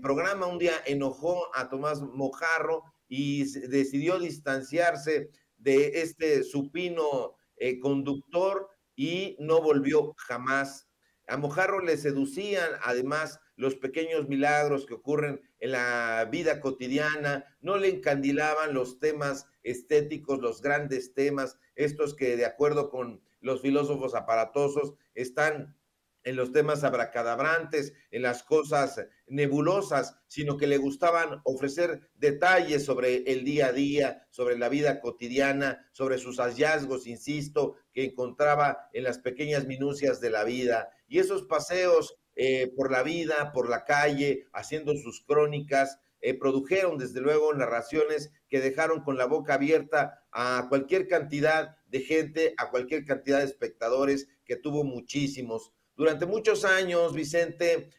programa un día enojó a Tomás Mojarro y decidió distanciarse de este supino conductor y no volvió jamás. A Mojarro le seducían además los pequeños milagros que ocurren en la vida cotidiana, no le encandilaban los temas estéticos, los grandes temas, estos que de acuerdo con los filósofos aparatosos están en los temas abracadabrantes, en las cosas nebulosas, sino que le gustaban ofrecer detalles sobre el día a día, sobre la vida cotidiana, sobre sus hallazgos, insisto, que encontraba en las pequeñas minucias de la vida. Y esos paseos por la vida, por la calle, haciendo sus crónicas, produjeron desde luego narraciones que dejaron con la boca abierta a cualquier cantidad de gente, a cualquier cantidad de espectadores, que tuvo muchísimos. Durante muchos años, Vicente,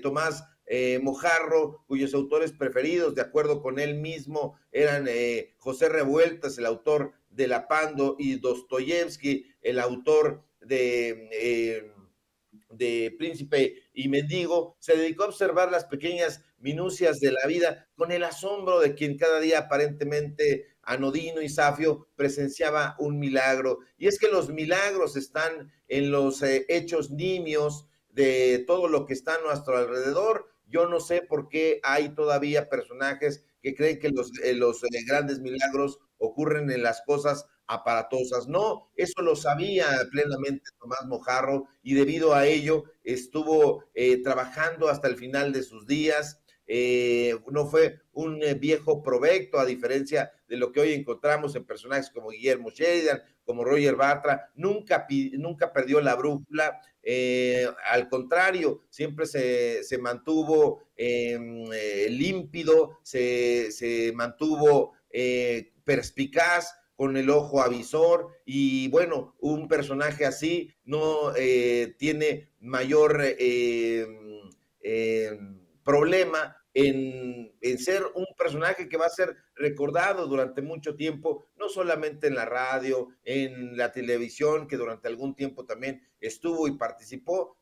Tomás Mojarro, cuyos autores preferidos, de acuerdo con él mismo, eran José Revueltas, el autor de La Pando, y Dostoyevsky, el autor de Príncipe y Mendigo, se dedicó a observar las pequeñas minucias de la vida con el asombro de quien cada día aparentemente anodino y zafio presenciaba un milagro. Y es que los milagros están en los hechos nimios de todo lo que está a nuestro alrededor. Yo no sé por qué hay todavía personajes que creen que los grandes milagros ocurren en las cosas aparatosas. No, eso lo sabía plenamente Tomás Mojarro, y debido a ello estuvo trabajando hasta el final de sus días. No fue un viejo provecto, a diferencia de lo que hoy encontramos en personajes como Guillermo Sheridan, como Roger Bartra. Nunca perdió la brújula, al contrario, siempre se mantuvo límpido, se mantuvo perspicaz, con el ojo avisor, y bueno, un personaje así no tiene mayor problema en ser un personaje que va a ser recordado durante mucho tiempo, no solamente en la radio, en la televisión, que durante algún tiempo también estuvo y participó,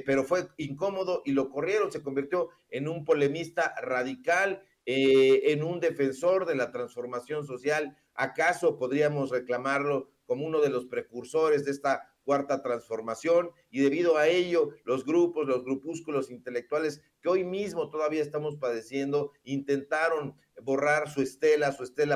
pero fue incómodo y lo corrieron. Se convirtió en un polemista radical, en un defensor de la transformación social. ¿Acaso podríamos reclamarlo como uno de los precursores de esta cuarta transformación? Y debido a ello, los grupos, los grupúsculos intelectuales que hoy mismo todavía estamos padeciendo, intentaron borrar su estela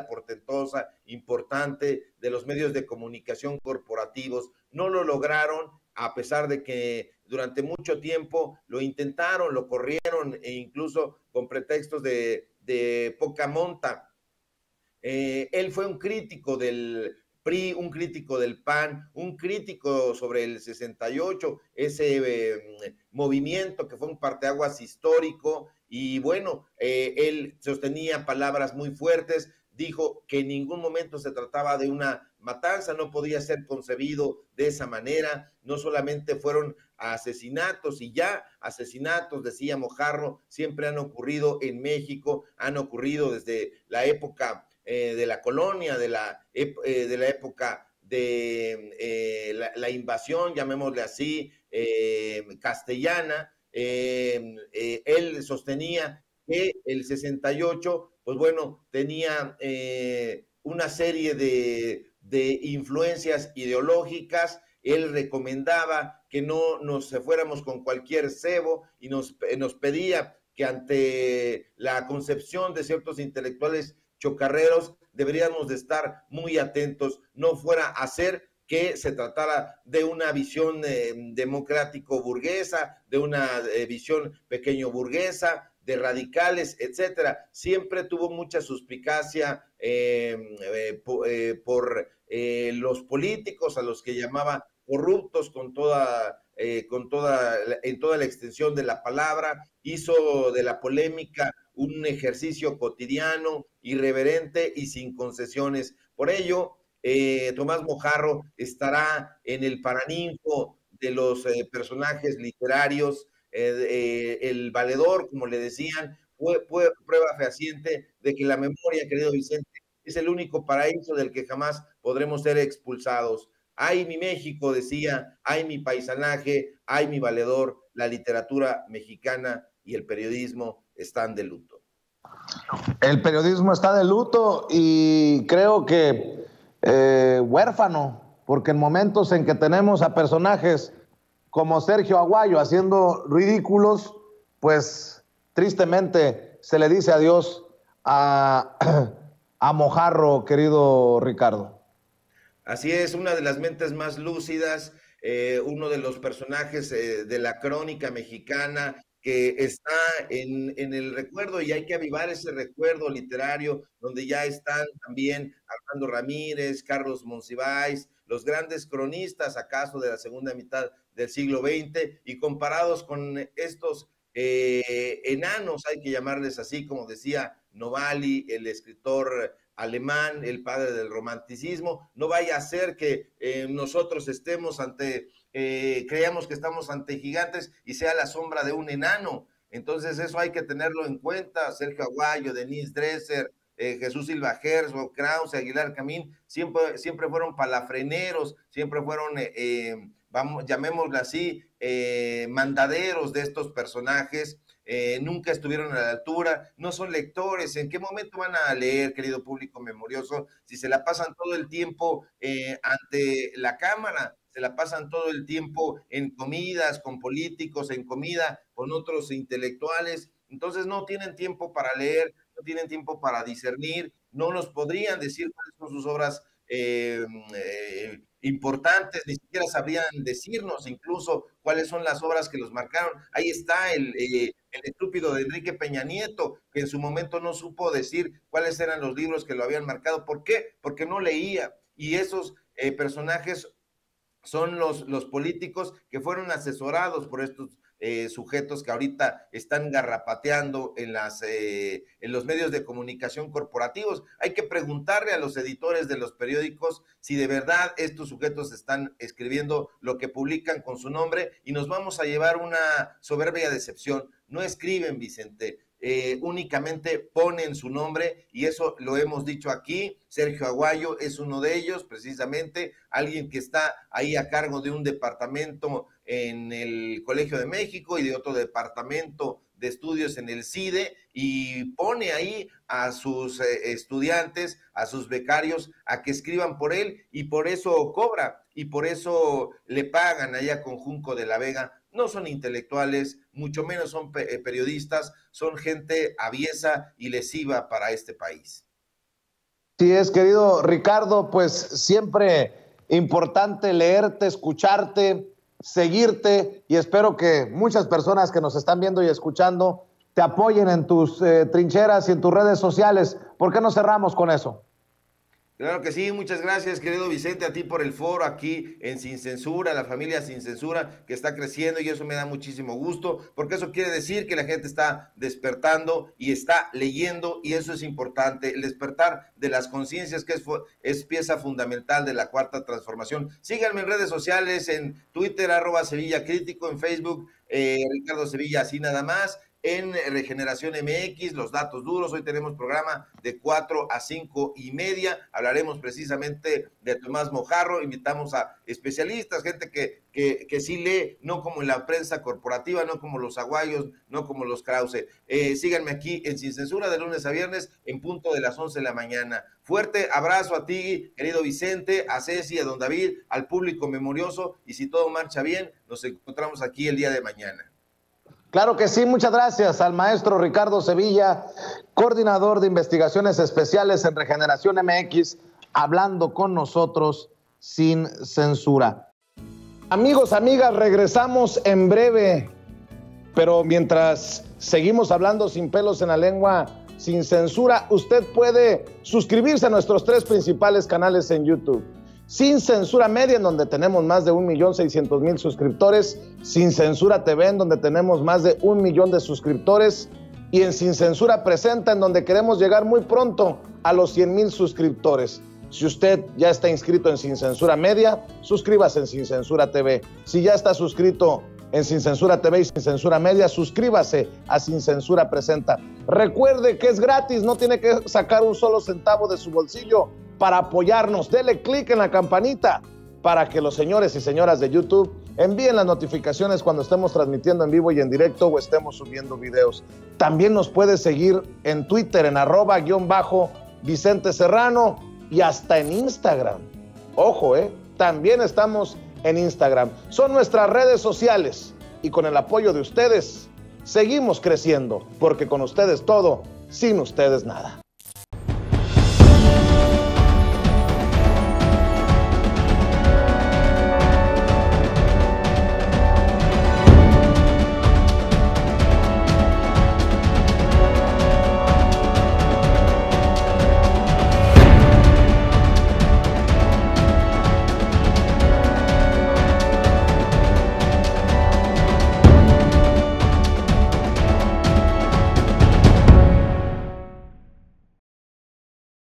portentosa, importante, de los medios de comunicación corporativos. No lo lograron, a pesar de que durante mucho tiempo lo intentaron, lo corrieron, e incluso con pretextos de poca monta. Él fue un crítico del PRI, un crítico del PAN, un crítico sobre el 68, ese movimiento que fue un parteaguas histórico. Y bueno, él sostenía palabras muy fuertes, dijo que en ningún momento se trataba de una matanza, no podía ser concebido de esa manera. No solamente fueron asesinatos y ya, asesinatos, decía Mojarro, siempre han ocurrido en México, han ocurrido desde la época de la colonia, de la época de la invasión, llamémosle así, castellana. Él sostenía que el 68, pues bueno, tenía una serie de influencias ideológicas. Él recomendaba que no nos fuéramos con cualquier cebo, y nos pedía que ante la concepción de ciertos intelectuales chocarreros deberíamos de estar muy atentos, no fuera a ser que se tratara de una visión democrático burguesa, de una visión pequeño burguesa, de radicales, etcétera. Siempre tuvo mucha suspicacia por los políticos, a los que llamaba corruptos en toda la extensión de la palabra. Hizo de la polémica un ejercicio cotidiano, irreverente y sin concesiones. Por ello, Tomás Mojarro estará en el paraninfo de los personajes literarios. El valedor, como le decían, fue prueba fehaciente de que la memoria, querido Vicente, es el único paraíso del que jamás podremos ser expulsados. Ay, mi México, decía, ay, mi paisanaje, ay, mi valedor. La literatura mexicana y el periodismo están de luto. El periodismo está de luto, y creo que huérfano, porque en momentos en que tenemos a personajes como Sergio Aguayo haciendo ridículos, pues tristemente se le dice adiós a Mojarro, querido Ricardo. Así es, una de las mentes más lúcidas, uno de los personajes de la crónica mexicana, que está en el recuerdo, y hay que avivar ese recuerdo literario, donde ya están también Armando Ramírez, Carlos Monsiváis, los grandes cronistas, acaso de la segunda mitad del siglo XX, y comparados con estos enanos, hay que llamarles así, como decía Novaly, el escritor alemán, el padre del romanticismo. No vaya a ser que nosotros estemos creamos que estamos ante gigantes y sea la sombra de un enano. Entonces eso hay que tenerlo en cuenta. Sergio Aguayo, Denise Dresser, Jesús Silva Herzog, Krause, Aguilar Camín, siempre fueron palafreneros, siempre fueron, llamémoslo así, mandaderos de estos personajes. Nunca estuvieron a la altura, no son lectores. ¿En qué momento van a leer, querido público memorioso, si se la pasan todo el tiempo ante la cámara? Se la pasan todo el tiempo en comidas con políticos, en comida con otros intelectuales. Entonces no tienen tiempo para leer, no tienen tiempo para discernir, no nos podrían decir cuáles son sus obras importantes, ni siquiera sabrían decirnos incluso cuáles son las obras que los marcaron. Ahí está el estúpido de Enrique Peña Nieto, que en su momento no supo decir cuáles eran los libros que lo habían marcado. ¿Por qué? Porque no leía. Y esos personajes son los políticos que fueron asesorados por estos sujetos que ahorita están garrapateando en los medios de comunicación corporativos. Hay que preguntarle a los editores de los periódicos si de verdad estos sujetos están escribiendo lo que publican con su nombre, y nos vamos a llevar una soberbia decepción. No escriben, Vicente, únicamente ponen su nombre, y eso lo hemos dicho aquí. Sergio Aguayo es uno de ellos, precisamente, alguien que está ahí a cargo de un departamento en el Colegio de México y de otro departamento de estudios en el CIDE, y pone ahí a sus estudiantes, a sus becarios, a que escriban por él, y por eso cobra, y por eso le pagan allá con Junco de la Vega. No son intelectuales, mucho menos son periodistas, son gente aviesa y lesiva para este país. Sí es, querido Ricardo, pues siempre importante leerte, escucharte, seguirte, y espero que muchas personas que nos están viendo y escuchando te apoyen en tus trincheras y en tus redes sociales. ¿Por qué no cerramos con eso? Claro que sí, muchas gracias, querido Vicente, a ti por el foro aquí en Sin Censura, la familia Sin Censura que está creciendo, y eso me da muchísimo gusto, porque eso quiere decir que la gente está despertando y está leyendo, y eso es importante, el despertar de las conciencias, que es pieza fundamental de la Cuarta Transformación. Síganme en redes sociales, en Twitter, @SevillaCrítico, en Facebook, Ricardo Sevilla, así nada más. En Regeneración MX, los datos duros. Hoy tenemos programa de 4 a 5 y media. Hablaremos precisamente de Tomás Mojarro. Invitamos a especialistas, gente que sí lee, no como en la prensa corporativa, no como los Aguayos, no como los Krause. Síganme aquí en Sin Censura de lunes a viernes en punto de las 11 de la mañana. Fuerte abrazo a ti, querido Vicente, a Ceci, a don David, al público memorioso, y si todo marcha bien, nos encontramos aquí el día de mañana. Claro que sí, muchas gracias al maestro Ricardo Sevilla, coordinador de investigaciones especiales en Regeneración MX, hablando con nosotros sin censura. Amigos, amigas, regresamos en breve, pero mientras seguimos hablando sin pelos en la lengua, sin censura, usted puede suscribirse a nuestros 3 principales canales en YouTube. Sin Censura Media, en donde tenemos más de 1,600,000 suscriptores, Sin Censura TV, en donde tenemos más de 1 millón de suscriptores, y en Sin Censura Presenta, en donde queremos llegar muy pronto a los 100,000 suscriptores. Si usted ya está inscrito en Sin Censura Media, suscríbase en Sin Censura TV. Si ya está suscrito en Sin Censura TV y Sin Censura Media, suscríbase a Sin Censura Presenta. Recuerde que es gratis, no tiene que sacar un solo centavo de su bolsillo para apoyarnos. Dele clic en la campanita para que los señores y señoras de YouTube envíen las notificaciones cuando estemos transmitiendo en vivo y en directo o estemos subiendo videos. También nos puede seguir en Twitter en @Vicente Serrano, y hasta en Instagram. Ojo, también estamos en Instagram. Son nuestras redes sociales, y con el apoyo de ustedes seguimos creciendo, porque con ustedes todo, sin ustedes nada.